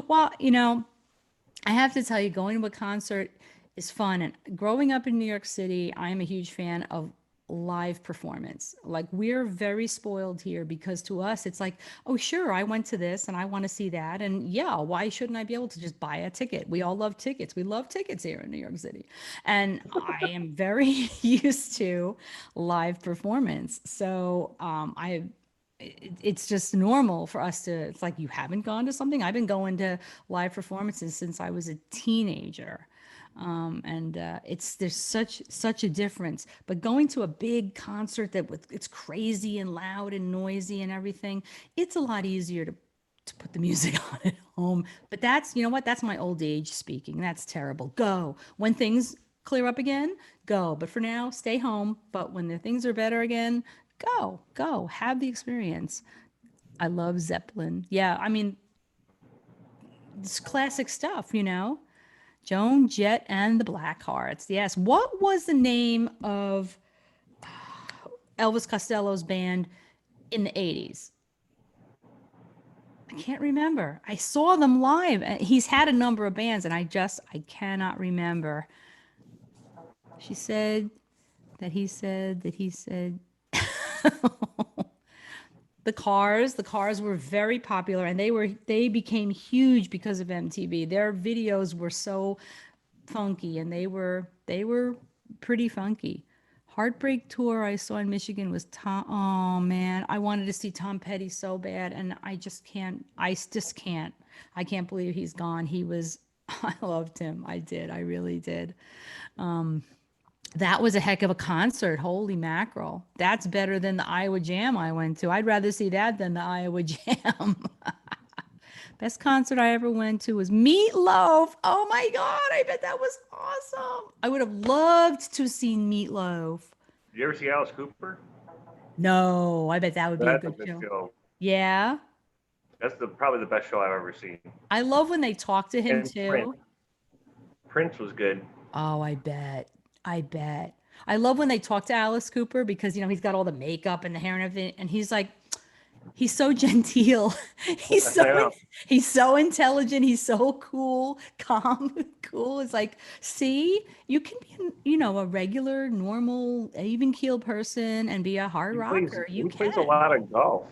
Well, I have to tell you, going to a concert is fun. And growing up in New York City, I am a huge fan of live performance. Like, we're very spoiled here because to us, it's like, oh, sure, I went to this and I want to see that. And yeah, why shouldn't I be able to just buy a ticket? We all love tickets. We love tickets here in New York City. And I am very used to live performance. So it's just normal for us to, it's like, you haven't gone to something. I've been going to live performances since I was a teenager. And there's such a difference. But going to a big concert it's crazy and loud and noisy and everything, it's a lot easier to put the music on at home. But that's, you know what? That's my old age speaking. That's terrible. Go. When things clear up again, go. But for now, stay home. But when the things are better again, go. Have the experience. I love Zeppelin. Yeah, I mean, it's classic stuff. Joan Jett and the Blackhearts. Yes. What was the name of Elvis Costello's band in the 80s? I can't remember. I saw them live. He's had a number of bands, and I cannot remember. She said that he said. The Cars were very popular, and they became huge because of MTV. Their videos were so funky, and they were pretty funky. Heartbreak Tour I saw in Michigan was Tom. Oh man, I wanted to see Tom Petty so bad, and I just can't. I just can't. I can't believe he's gone. He was. I loved him. I did. I really did. That was a heck of a concert. Holy mackerel. That's better than the Iowa Jam I went to. I'd rather see that than the Iowa Jam. Best concert I ever went to was Meatloaf. Oh my God, I bet that was awesome. I would have loved to see Meatloaf. Did you ever see Alice Cooper? No, I bet that would be a That's a good good show. show. Yeah. That's probably the best show I've ever seen. I love when they talk to him And Prince. too. Prince was good. Oh, I bet. I bet. I love when they talk to Alice Cooper because, he's got all the makeup and the hair and everything. And he's so genteel. He's I so know. he's so intelligent. He's so cool, calm, cool. It's like, see, you can be, a regular, normal, even keel person and be a hard He plays rocker. You he plays a can. lot of golf.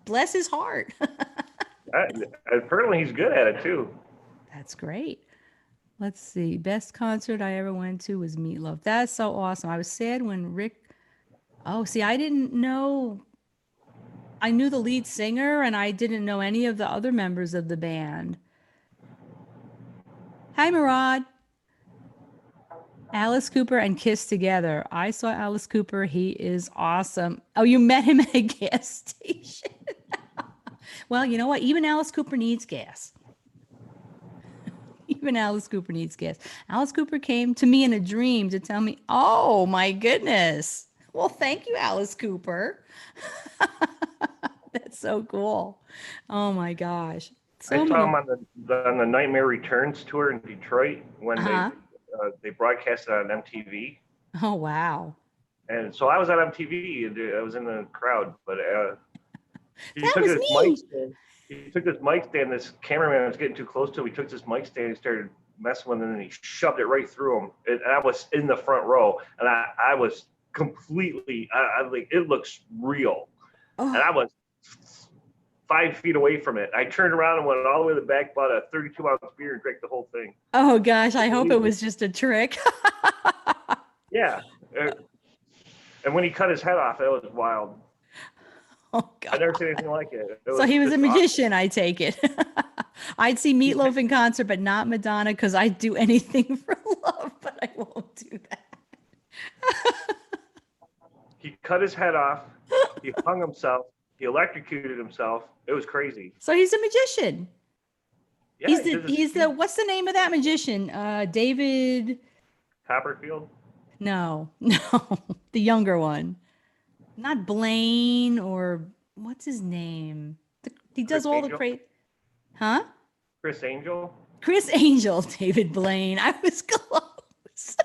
Bless his heart. I, Apparently he's good at it too. That's great. Let's see. Best concert I ever went to was Meatloaf. That's so awesome. I was sad when Rick. Oh, see, I didn't know. I knew the lead singer and I didn't know any of the other members of the band. Hi, Murad. Alice Cooper and Kiss together. I saw Alice Cooper. He is awesome. Oh, you met him at a gas station. Well, you know what? Even Alice Cooper needs gas. Even Alice Cooper needs gas. Alice Cooper came to me in a dream to tell me, oh my goodness. Well, thank you, Alice Cooper. That's so cool. Oh my gosh. I So saw him many. on the Nightmare Returns tour in Detroit when Uh-huh. they broadcast it on MTV. Oh wow. And so I was at MTV and I was in the crowd, but he That took was this mic me. stand. He took this mic stand. This cameraman was getting too close to him. He took this mic stand and started messing with it, and he shoved it right through him. And I was in the front row, and I was completely. I like it looks real, and Oh, I was 5 feet away from it. I turned around and went all the way to the back, bought a 32-ounce beer, and drank the whole thing. Oh gosh, I hope it was just a trick. Yeah. And when he cut his head off, that was wild. Oh I never God. seen anything like it. So he was a just awesome. magician, I take it. I'd see Meatloaf in concert, but not Madonna, because I'd do anything for love, but I won't do that. He cut his head off. He hung himself. He electrocuted himself. It was crazy. So he's a magician. Yeah, he's the what's the name of that magician? David. Copperfield. No, the younger one. Not Blaine or what's his name? He does Chris all Angel? the crazy. Huh? Chris Angel. Chris Angel, David Blaine. I was close.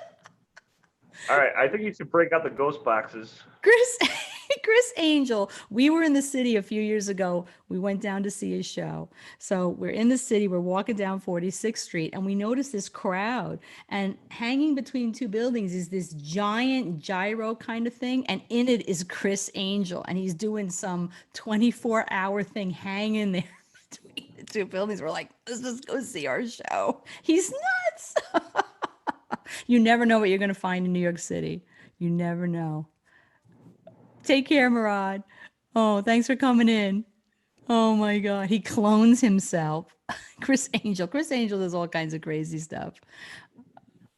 All right, I think you should break out the ghost boxes. Chris Angel. We were in the city a few years ago. We went down to see his show. So we're in the city. We're walking down 46th Street, and we notice this crowd. And hanging between two buildings is this giant gyro kind of thing, and in it is Chris Angel, and he's doing some 24-hour thing hanging there between the two buildings. We're like, let's just go see our show. He's nuts. You never know what you're going to find in New York City. You never know. Take care, Murad. Oh, thanks for coming in. Oh my God. He clones himself. Chris Angel. Chris Angel does all kinds of crazy stuff.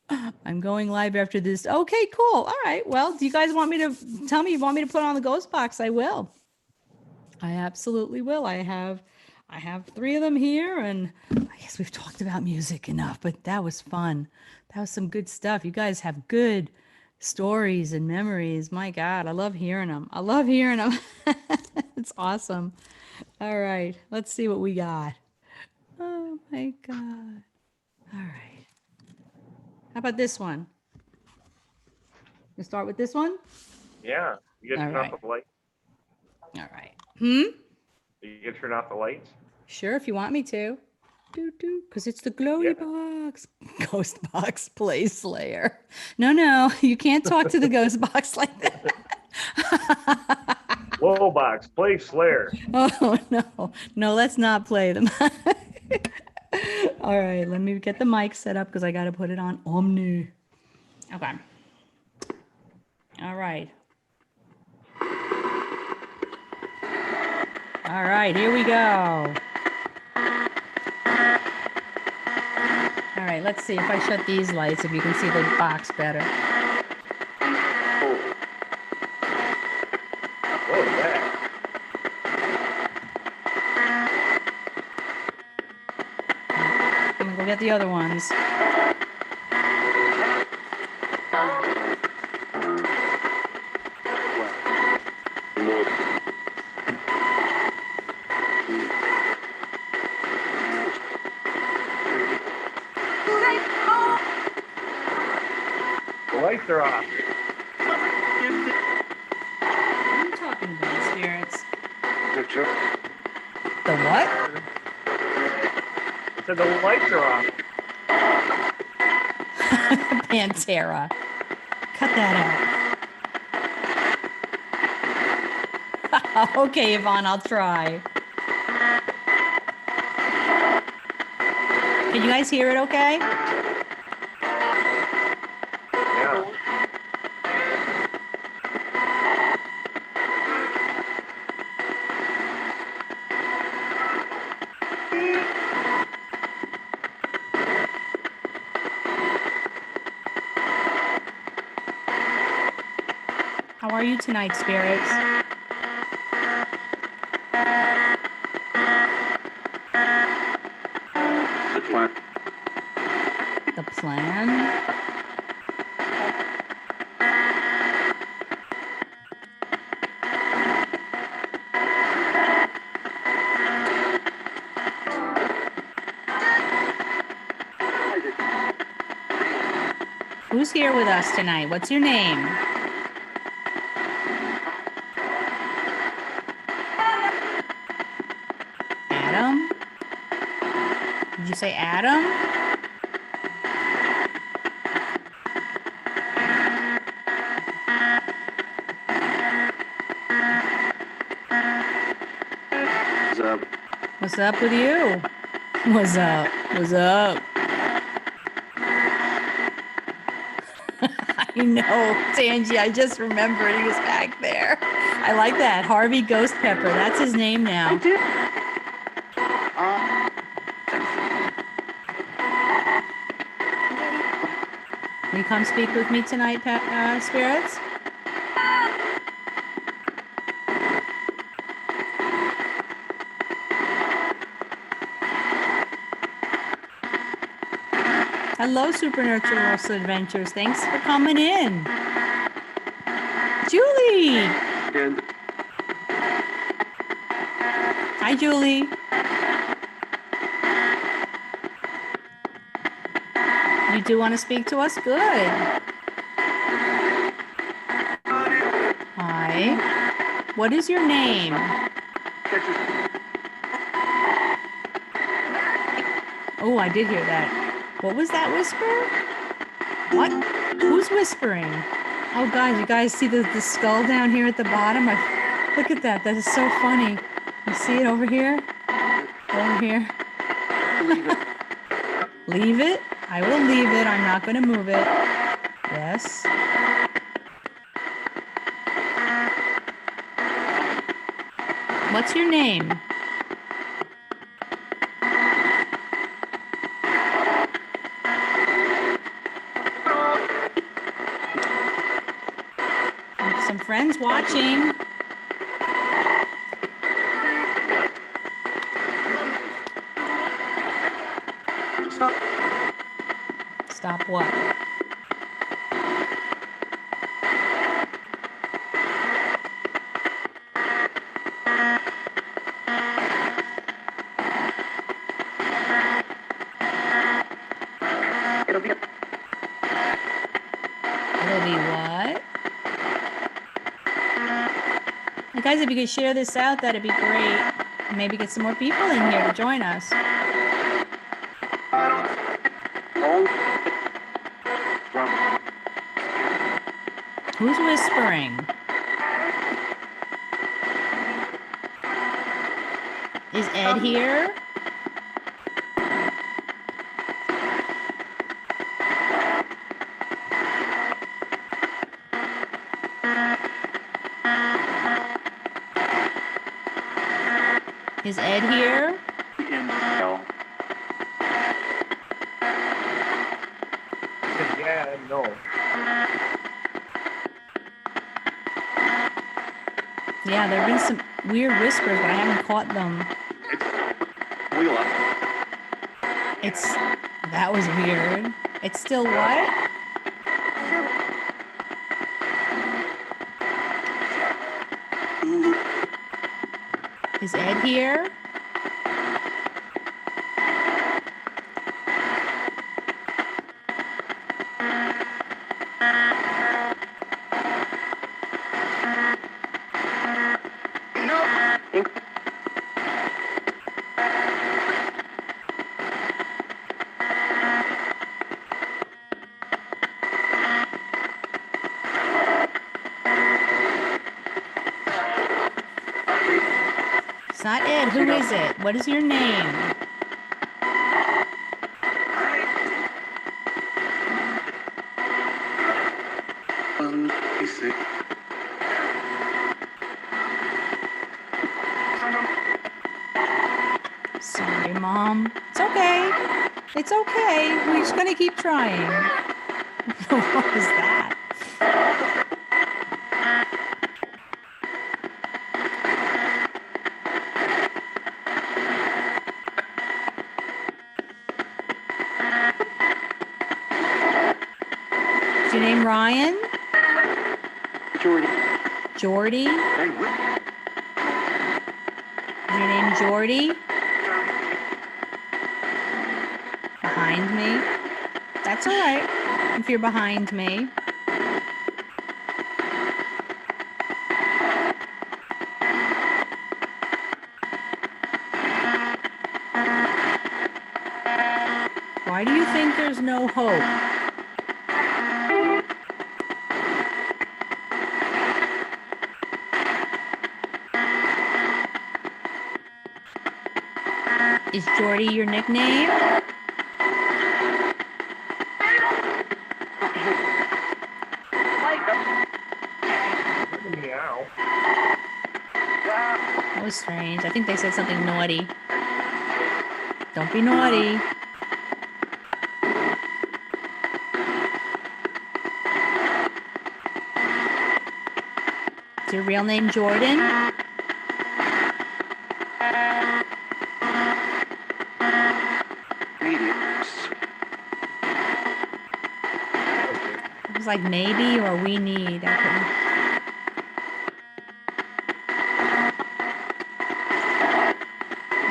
I'm going live after this. Okay, cool. All right. Well, do you guys want me to tell me you want me to put on the ghost box? I will. I absolutely will. I have 3 of them here, and I guess we've talked about music enough, but that was fun. That was some good stuff. You guys have good stories and memories. My God, I love hearing them. It's awesome. All right, let's see what we got. Oh my God. All right. How about this one? You start with this one? Yeah. You gotta All turn right. off the light. All right. You gotta turn off the lights. Sure, if you want me to. Because it's the glowy box. Ghost box play Slayer. No, you can't talk to the ghost box like that. Whoa, box, play Slayer. Oh, no, let's not play them. All right, let me get the mic set up because I got to put it on Omni. Okay. All right. All right, here we go. All right, let's see if I shut these lights, if you can see the box better. What was that? I'm gonna go get the other ones. The lights are off. What are you talking about, spirits? The what? It said the lights are off. Pantera. Cut that out. Okay, Yvonne, I'll try. Can you guys hear it okay? Yeah. How are you tonight, spirits? The plan? Who's here with us tonight? What's your name? Adam? Did you say Adam? What's up? What's up with you? What's up? What's up? I know, Tangi, I just remembered he was back there. I like that. Harvey Ghost Pepper. That's his name now. I did. Will you come speak with me tonight, spirits? Hello, Supernatural Adventures. Thanks for coming in. Julie! And Hi, Julie. You do want to speak to us? Good. Hi. What is your name? Oh, I did hear that. What was that whisper? What? Who's whispering? Oh, guys, you guys see the skull down here at the bottom? Look at that. That is so funny. You see it over here? Over here. leave it. Leave it? I will leave it. I'm not going to move it. Yes. What's your name? Some friends watching. Stop. Stop what? It'll be. It'll be what? And guys, if you could share this out, that'd be great. Maybe get some more people in here to join us. Long. Who's whispering? Is Ed here? Is Ed here? No. Yeah, no. Yeah, there have been some weird whispers, but I haven't caught them. It's wheel up. That was weird. It's still what? Is Ed here? It's not Ed. Who is it? What is your name? Basic. Sorry, Mom. It's okay. It's okay. We're just gonna keep trying. What was that? Is your name Ryan? Jordy. Jordy? Hey, what? Is your name Jordy? Behind me? That's all right, if you're behind me. Why do you think there's no hope? Is Jordy your nickname? Meow. That was strange. I think they said something naughty. Don't be naughty. Is your real name Jordan? It was like maybe or we need. I couldn't.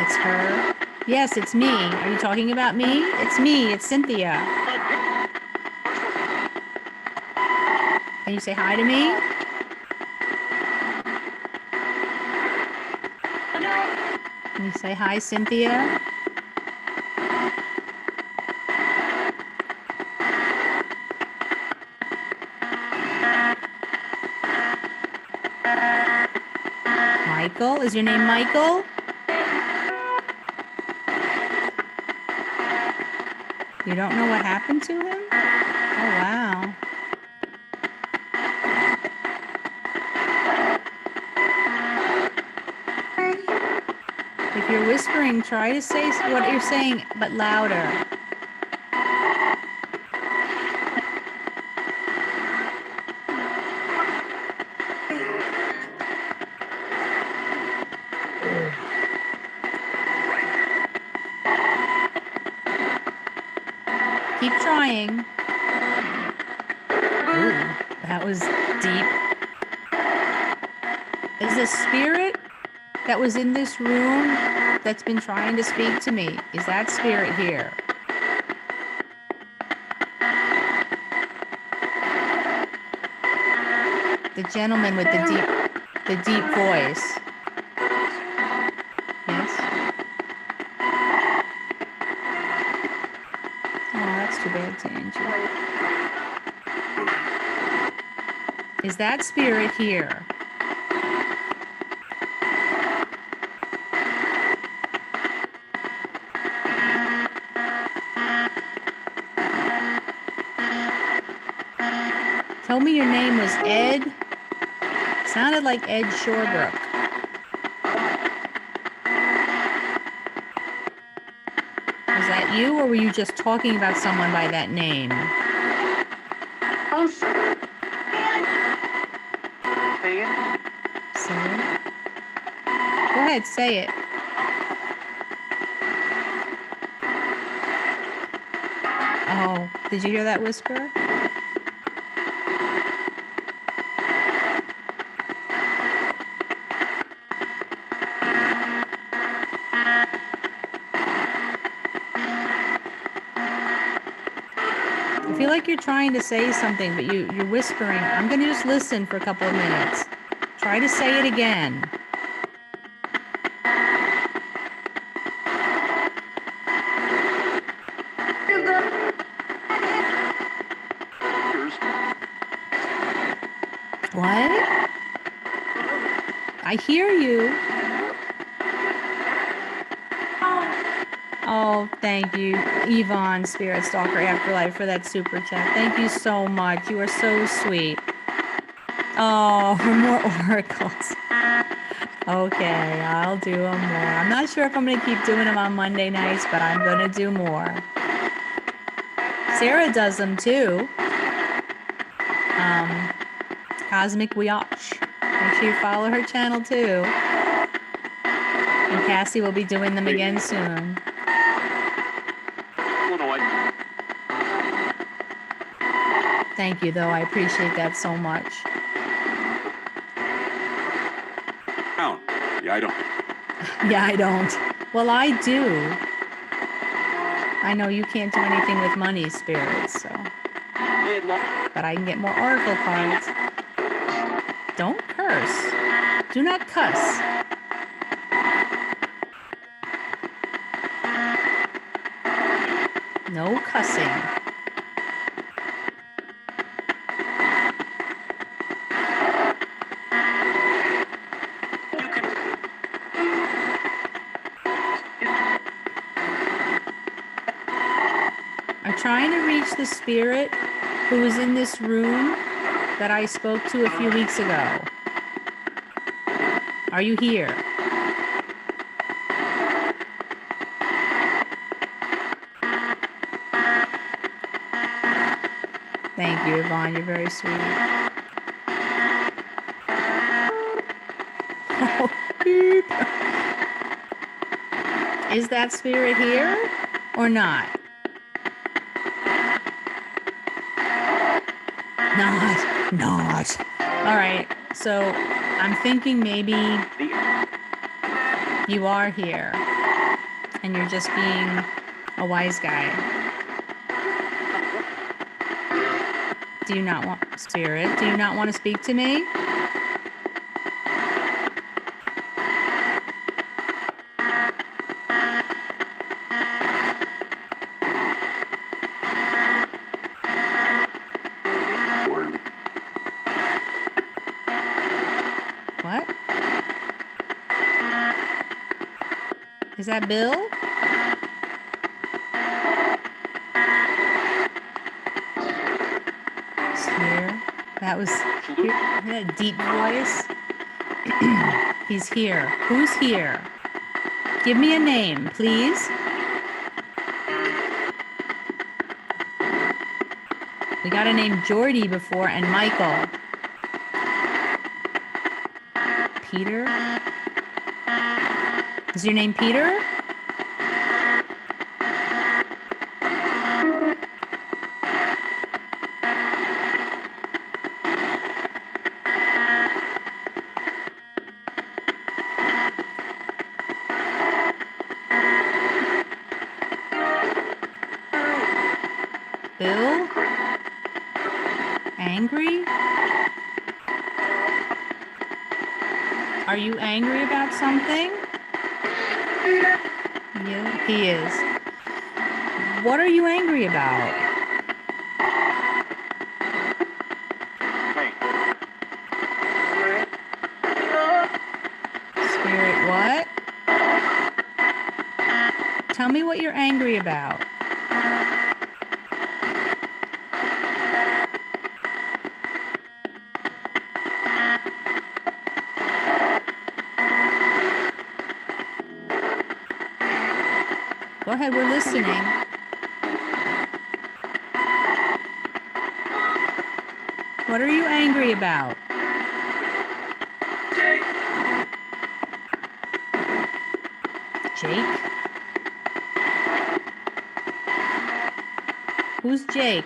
It's her. Yes, it's me. Are you talking about me? It's me. It's Cynthia. Can you say hi to me? Can you say hi, Cynthia? Michael? Is your name Michael? You don't know what happened to him? Oh, wow. If you're whispering, try to say what you're saying, but louder. Keep trying. Ooh, that was deep. Is the spirit that was in this room that's been trying to speak to me, is that spirit here? The gentleman with the deep voice. Yes? Oh, that's too bad, Tangie. Is that spirit here? Told me your name was Ed. Sounded like Ed Shorebrook. Was that you, or were you just talking about someone by that name? Say it. Go ahead, say it. Oh, did you hear that whisper? I feel like you're trying to say something, but you're whispering. I'm going to just listen for a couple of minutes. Try to say it again. What? I hear you. Oh, thank you, Yvonne, Spirit Stalker Afterlife, for that super chat. Thank you so much. You are so sweet. Oh, for more oracles. Okay, I'll do them more. I'm not sure if I'm going to keep doing them on Monday nights, but I'm going to do more. Sarah does them too. Cosmic Watch. Make sure you follow her channel too. And Cassie will be doing them again soon. Thank you, though. I appreciate that so much. Yeah, I don't. Yeah, I don't. Well, I do. I know you can't do anything with money, spirits, so. But I can get more oracle cards. Don't curse. Do not cuss. No cussing. trying to reach the spirit who was in this room that I spoke to a few weeks ago. Are you here? Thank you, Yvonne. You're very sweet. Oh, beep. Is that spirit here or not? Not. All right. So I'm thinking maybe you are here and you're just being a wise guy. Do you not want, spirit? Do you not want to speak to me? What? Is that Bill? He's here. That was that deep voice. He's here. Who's here? Give me a name, please. We got a name Jordy before and Michael. Peter? Is your name Peter? Bill? Angry? Are you angry about something? Yeah, he is. What are you angry about? Spirit, what? Tell me what you're angry about. Go ahead, we're listening. What are you angry about? Jake? Who's Jake?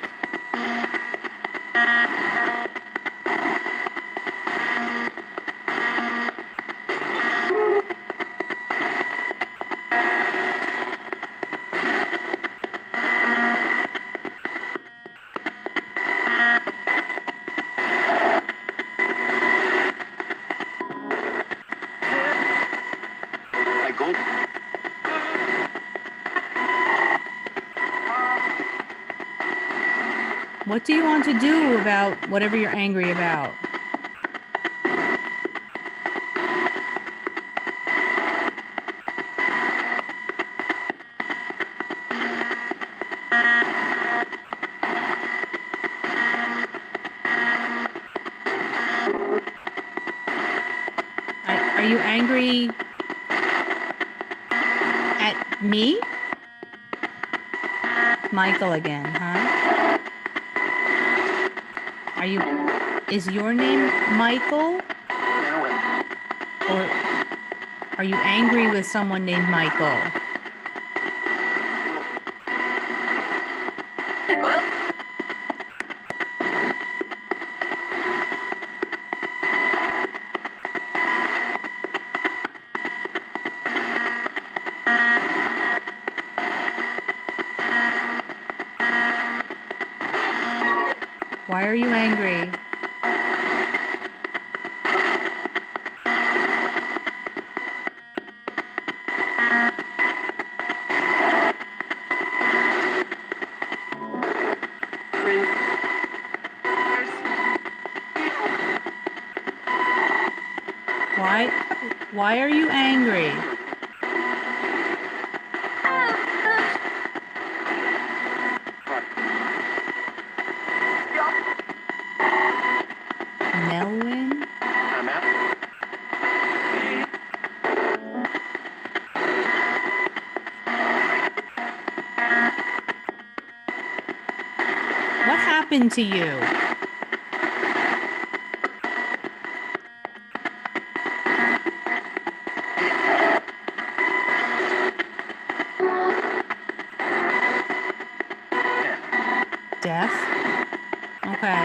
What do you want to do about whatever you're angry about? Are you angry at me? Michael again, huh? Is your name Michael? Or are you angry with someone named Michael? Why are you angry? Why are you angry? happened to you? Death? Okay.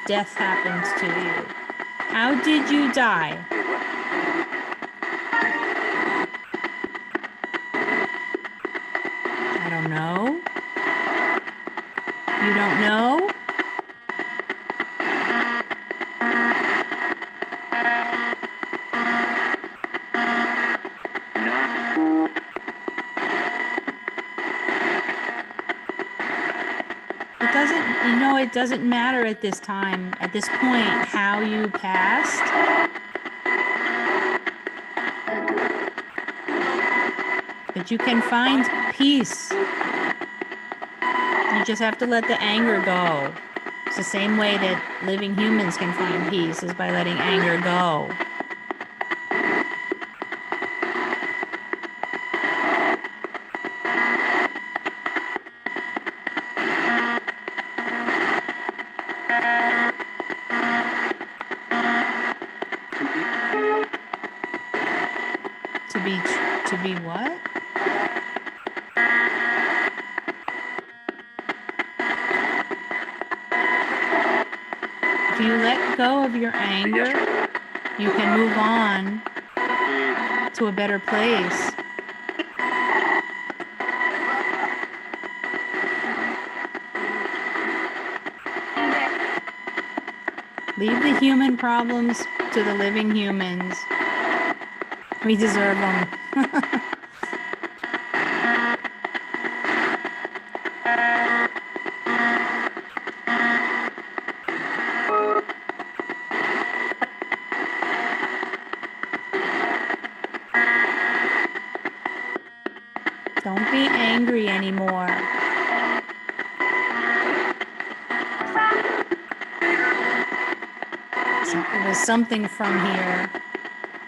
Death happens to you. How did you die? I don't know. You don't know? It doesn't, it doesn't matter at this time, at this point, how you passed. But you can find peace. You just have to let the anger go. It's the same way that living humans can find peace, is by letting anger go. To be what? If you let go of your anger, you can move on to a better place. Leave the human problems to the living humans. We deserve them. Don't be angry anymore. So it was something from here.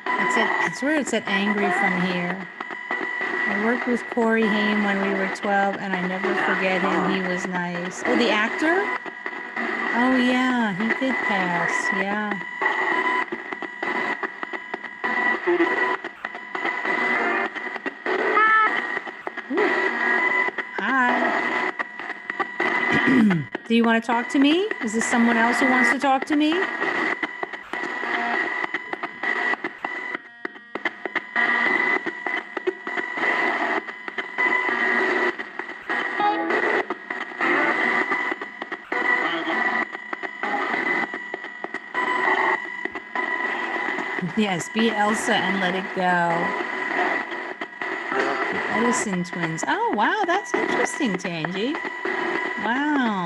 I swear it said angry from here. I worked with Corey Haim when we were 12, and I never forget him. He was nice. Oh, the actor? Oh, yeah, he did pass. Yeah. Hi. Do you want to talk to me? Is this someone else who wants to talk to me? Yes, be Elsa and let it go. The Edison twins. Oh, wow, that's interesting, Tangy. Wow.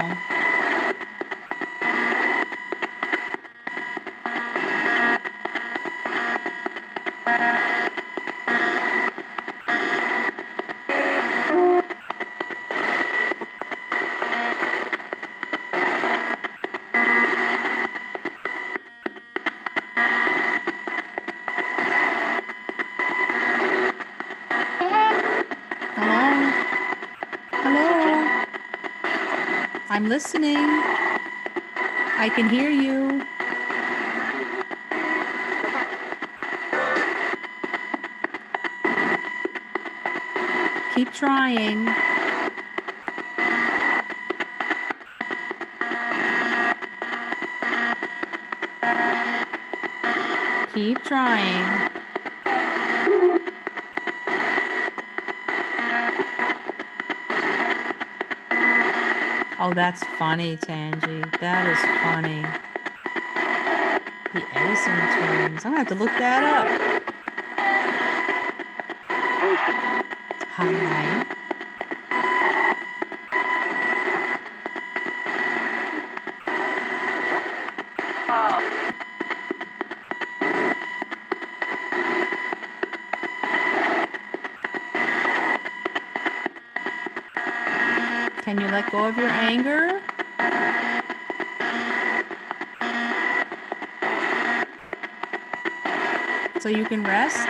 I'm listening. I can hear you. Keep trying. Keep trying. Oh, that's funny, Tangy. That is funny. The Edison twins. I'm gonna have to look that up. Hi. Can you let go of your anger? So you can rest?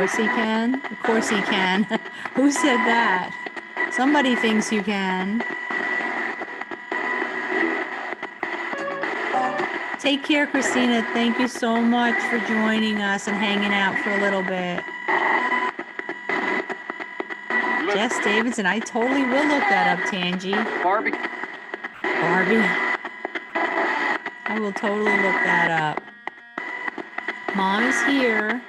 course he can. Of course he can. Who said that? Somebody thinks you can. Take care, Christina. Thank you so much for joining us and hanging out for a little bit. Jess Davidson, I totally will look that up, Tangi. Barbie. Barbie. I will totally look that up. Mom is here.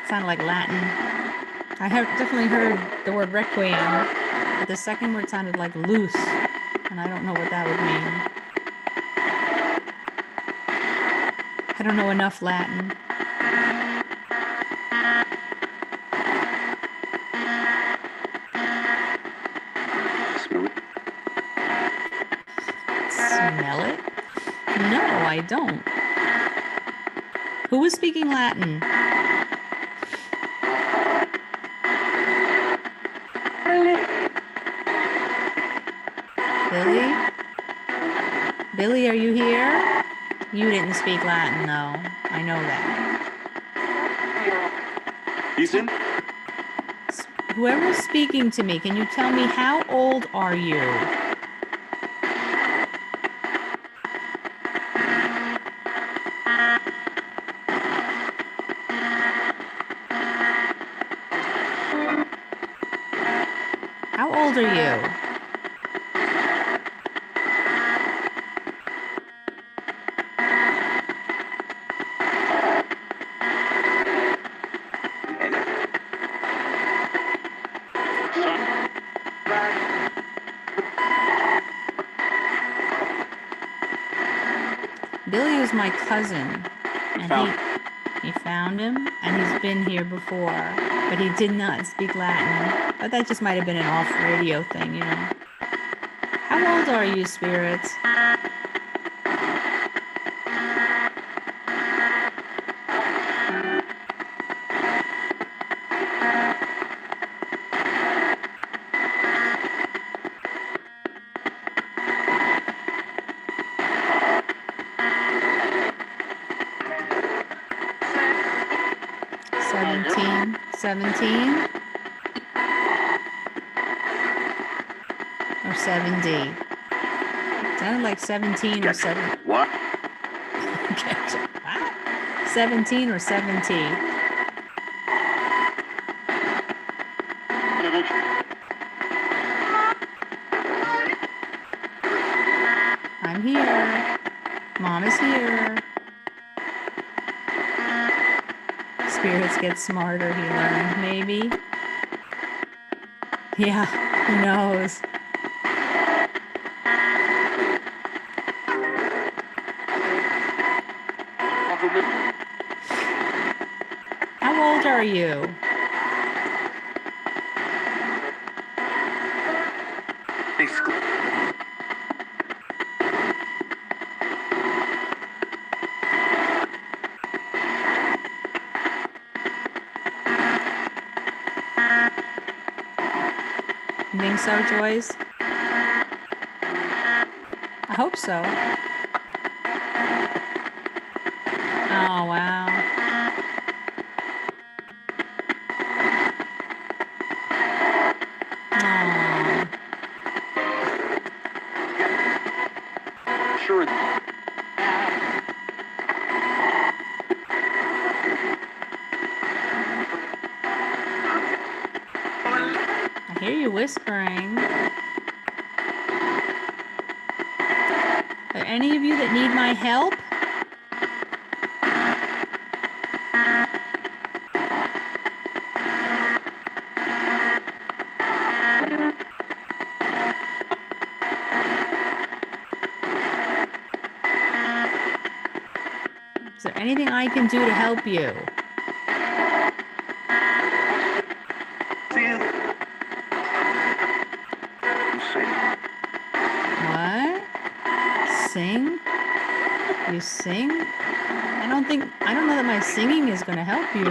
Sounded like Latin. I have definitely heard the word requiem, but the second word sounded like loose, and I don't know what that would mean. I don't know enough Latin. Smell it? No, I don't. Who was speaking Latin? Billy? Billy, are you here? You didn't speak Latin, though. I know that. He's in. Whoever's speaking to me, can you tell me how old are you? How old are you? Billy is my cousin, and he found him, and he's been here before, but he did not speak Latin. But that just might have been an off-radio thing, you know. How old are you, spirits? Seventeen? Or 70? Sounded like 17 or 7. What? What? 17 or 70? I'm here. Mom is here. Spirits get smarter, he learned, maybe. Yeah, who knows? How old are you? You think so, Joyce? I hope so. Oh, wow. Oh. Sure. I hear you whispering. Are any of you that need my help? Is there anything I can do to help you? What? Sing? You sing? I don't know that my singing is going to help you.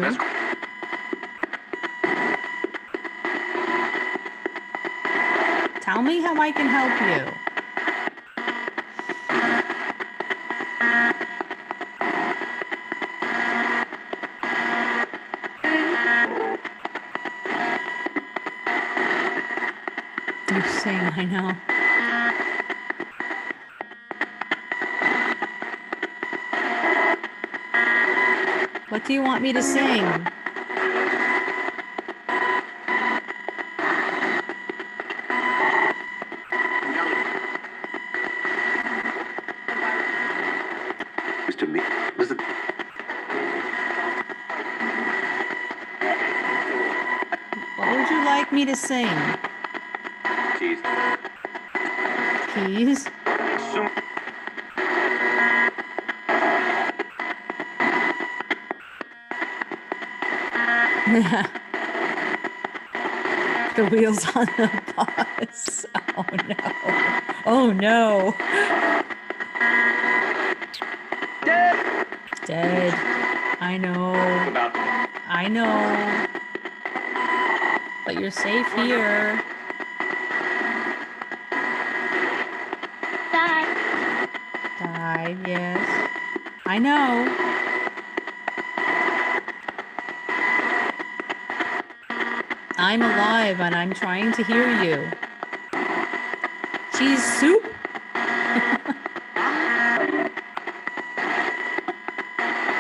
Tell me how I can help you. You sing, I know. What do you want me to sing? To me, was it? What would you like me to sing? Jeez. Keys? Assume The wheels on the bus. Oh no. Oh no. Dead. I know. about I know. But you're safe here. Died, yes. I know. I'm alive and I'm trying to hear you. Cheese soup?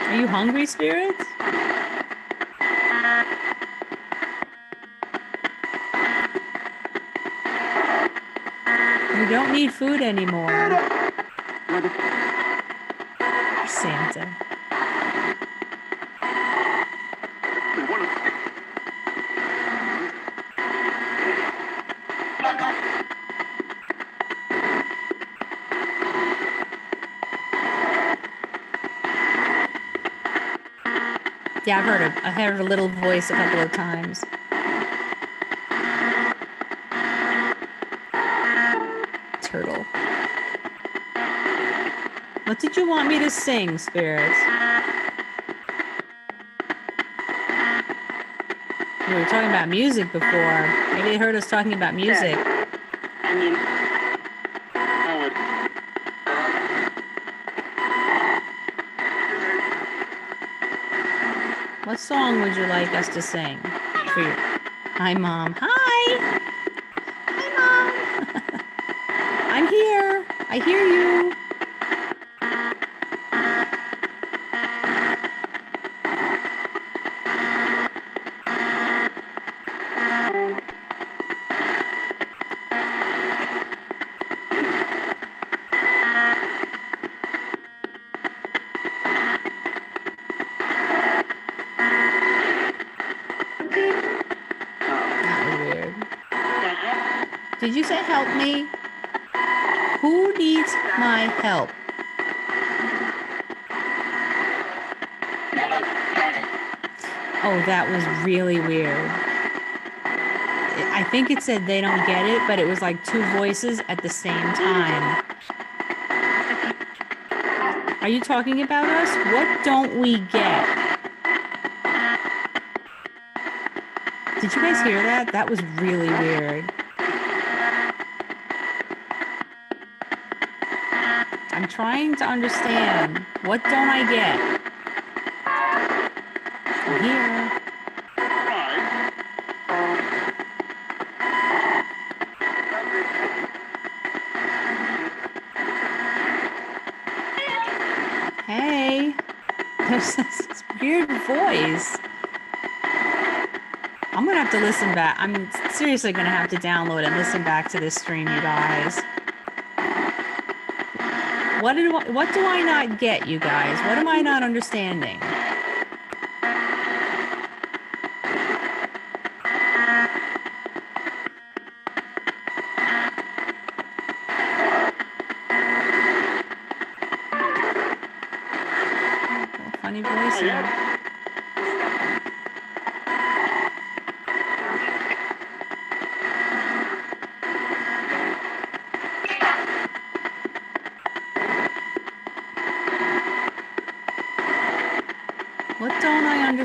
Are you hungry, spirits? You don't need food anymore. Santa. Yeah, I heard a little voice a couple of times. Turtle. What did you want me to sing, spirits? We were talking about music before. Maybe they heard us talking about music. I mean, What song would you like us to sing? For you? Hi, Mom. Hi! Hi, Mom! I'm here. I hear you. That was weird. Did you say help me? Who needs my help? Oh, that was really weird. I think it said they don't get it, but it was like two voices at the same time. Are you talking about us? What don't we get? Did you guys hear that? That was really weird. I'm trying to understand. What don't I get? I'm here. Hey, there's this weird voice. I'm gonna have to listen back. I'm seriously gonna have to download and listen back to this stream, you guys. What do I not get, you guys? What am I not understanding? Funny voice.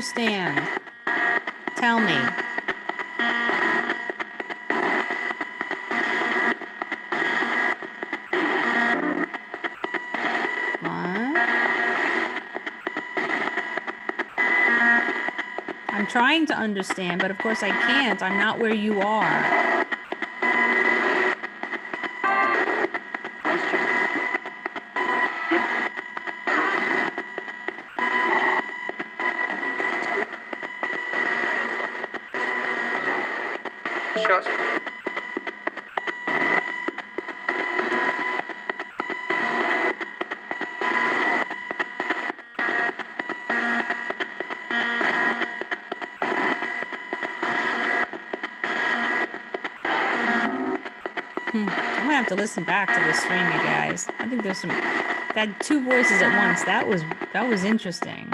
understand. Tell me. What? I'm trying to understand, but of course I can't. I'm not where you are. Shots. I'm gonna have to listen back to this stream, you guys. I think there's some that two voices at once. That was interesting.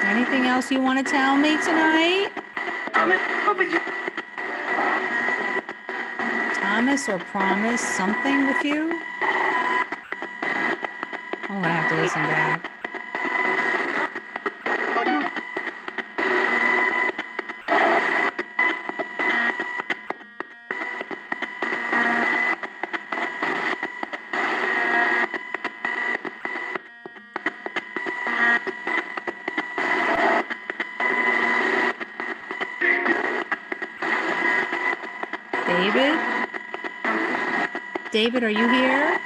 Anything else you want to tell me tonight? Thomas or promise something with you? I'm gonna have to listen back. David? David, are you here?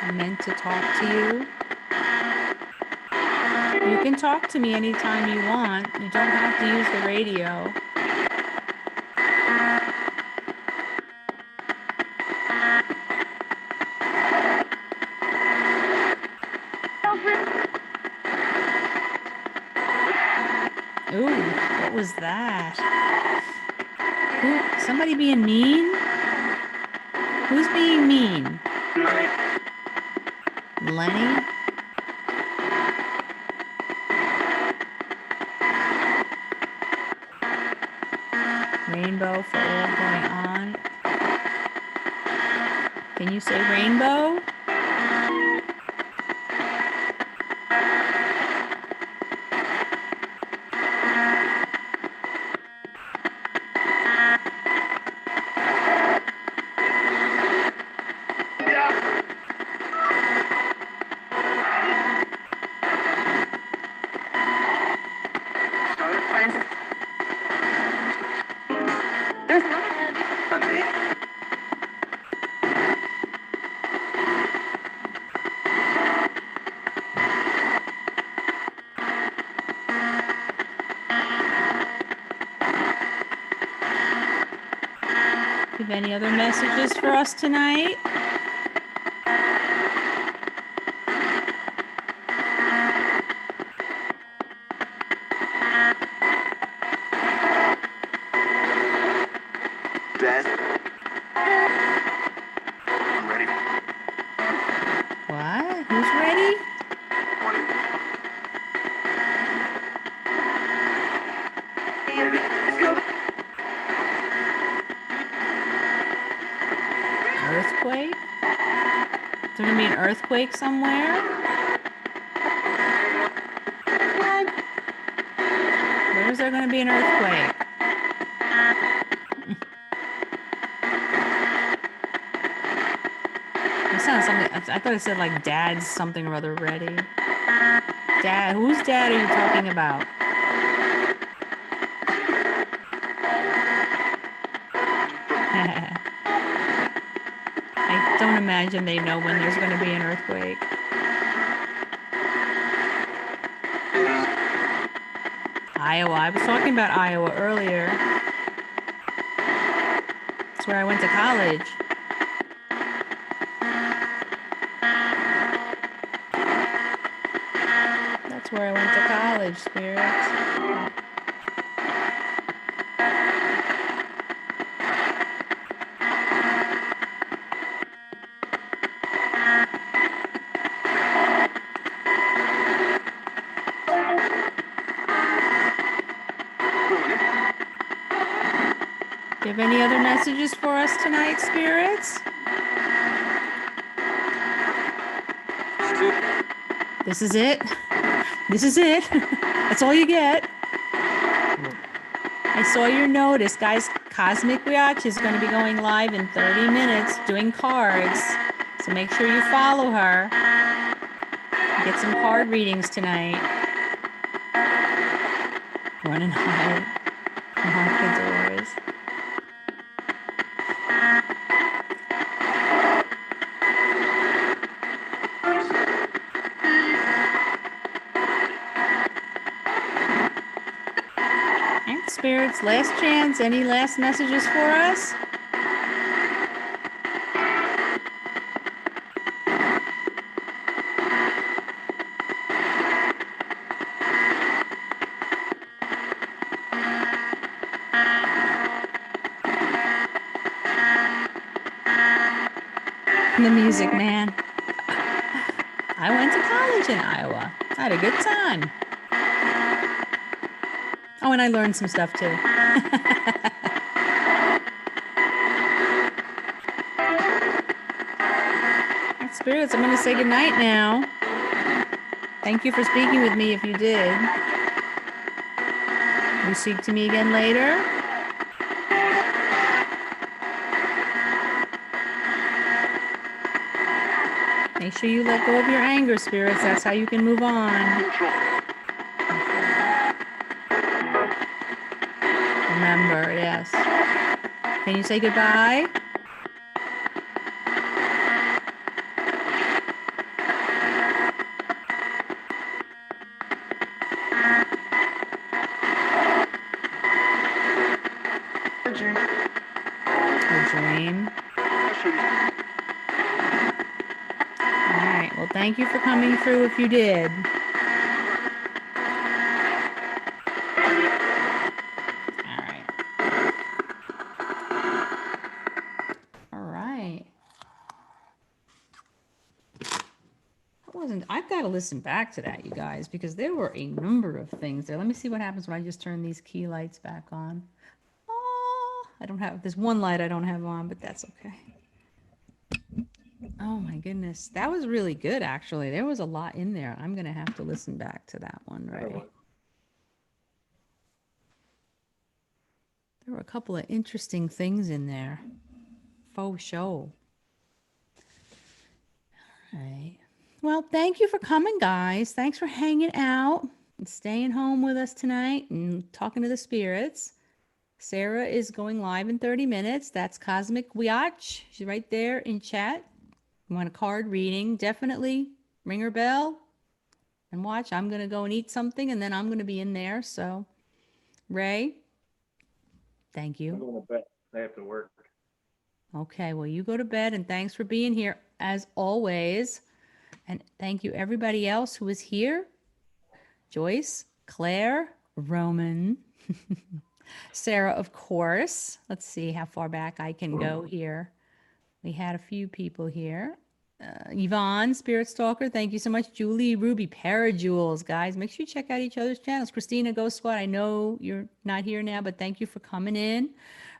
I meant to talk to you. You can talk to me anytime you want. You don't have to use the radio. Ooh, what was that? Who, somebody being mean? Who's being mean? Lenny? Rainbow for all going on. Can you say rainbow? Have any other messages for us tonight? Dad. I'm ready. What? Who's ready? Earthquake? Is there gonna be an earthquake somewhere? Where's there gonna be an earthquake? It sounds something. I thought it said like dad's something or other ready. Dad, whose dad are you talking about? I don't imagine they know when there's going to be an earthquake. Iowa. I was talking about Iowa earlier. That's where I went to college. That's where I went to college. college, spirits. Do you have any other messages for us tonight, spirits? This is it. This is it. That's all you get. I saw your notice, guys. Cosmic Watch is going to be going live in 30 minutes doing cards. So make sure you follow her. Get some card readings tonight. Run and hide. Lock the doors. And spirits, last chance. Any last messages for us? The music, man. I went to college in Iowa. I had a good time. Oh, and I learned some stuff too. Spirits, I'm going to say goodnight now. Thank you for speaking with me if you did. You speak to me again later. Make sure you let go of your anger, spirits. That's how you can move on. Remember, yes. Can you say goodbye? A dream. All right. Well, thank you for coming through if you did. I've got to listen back to that, you guys, because there were a number of things there. Let me see what happens when I just turn these key lights back on. Oh, I don't have, there's one light I don't have on, but that's okay. Oh my goodness. That was really good, actually. There was a lot in there. I'm going to have to listen back to that one, right? There were a couple of interesting things in there. Faux show. All right. Well, thank you for coming, guys. Thanks for hanging out and staying home with us tonight and talking to the spirits. Sarah is going live in 30 minutes. That's Cosmic Watch. She's right there in chat. You want a card reading? Definitely ring her bell and watch. I'm going to go and eat something, and then I'm going to be in there. So, Ray, thank you. I'm going to bed. I have to work. Okay, well, you go to bed, and thanks for being here as always. And thank you, everybody else who was here. Joyce, Claire, Roman, Sarah, of course. Let's see how far back I can go here. We had a few people here. Yvonne, Spirit Stalker, thank you so much. Julie, Ruby, Parajules, guys. Make sure you check out each other's channels. Christina, Ghost Squad, I know you're not here now, but thank you for coming in.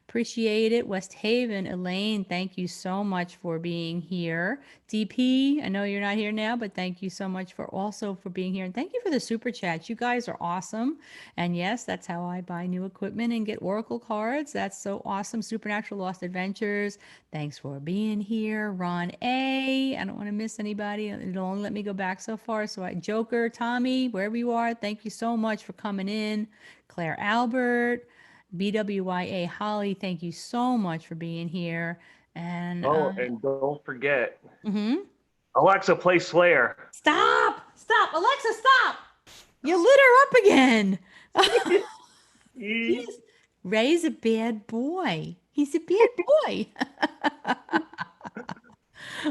Appreciate it. West Haven, Elaine, thank you so much for being here. DP, I know you're not here now, but thank you so much for also for being here. And thank you for the super chats. You guys are awesome. And yes, that's how I buy new equipment and get Oracle cards. That's so awesome. Supernatural Lost Adventures. Thanks for being here. Ron A. I don't want to miss anybody. It'll only let me go back so far. So Joker, Tommy, wherever you are, thank you so much for coming in. Claire Albert. BWYA Holly, thank you so much for being here. And and don't forget, Alexa, play Slayer. Stop! Alexa, stop! You lit her up again. Ray's a bad boy. He's a bad boy.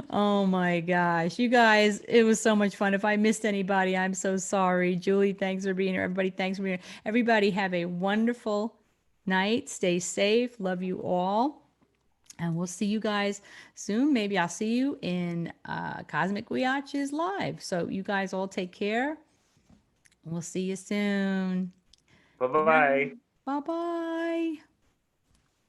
Oh my gosh. You guys, it was so much fun. If I missed anybody, I'm so sorry. Julie, thanks for being here. Everybody, thanks for being here. Everybody, have a wonderful night. Stay safe. Love you all. And we'll see you guys soon. Maybe I'll see you in Cosmic Wiatches Live. So you guys all take care. We'll see you soon. Bye bye. Bye bye.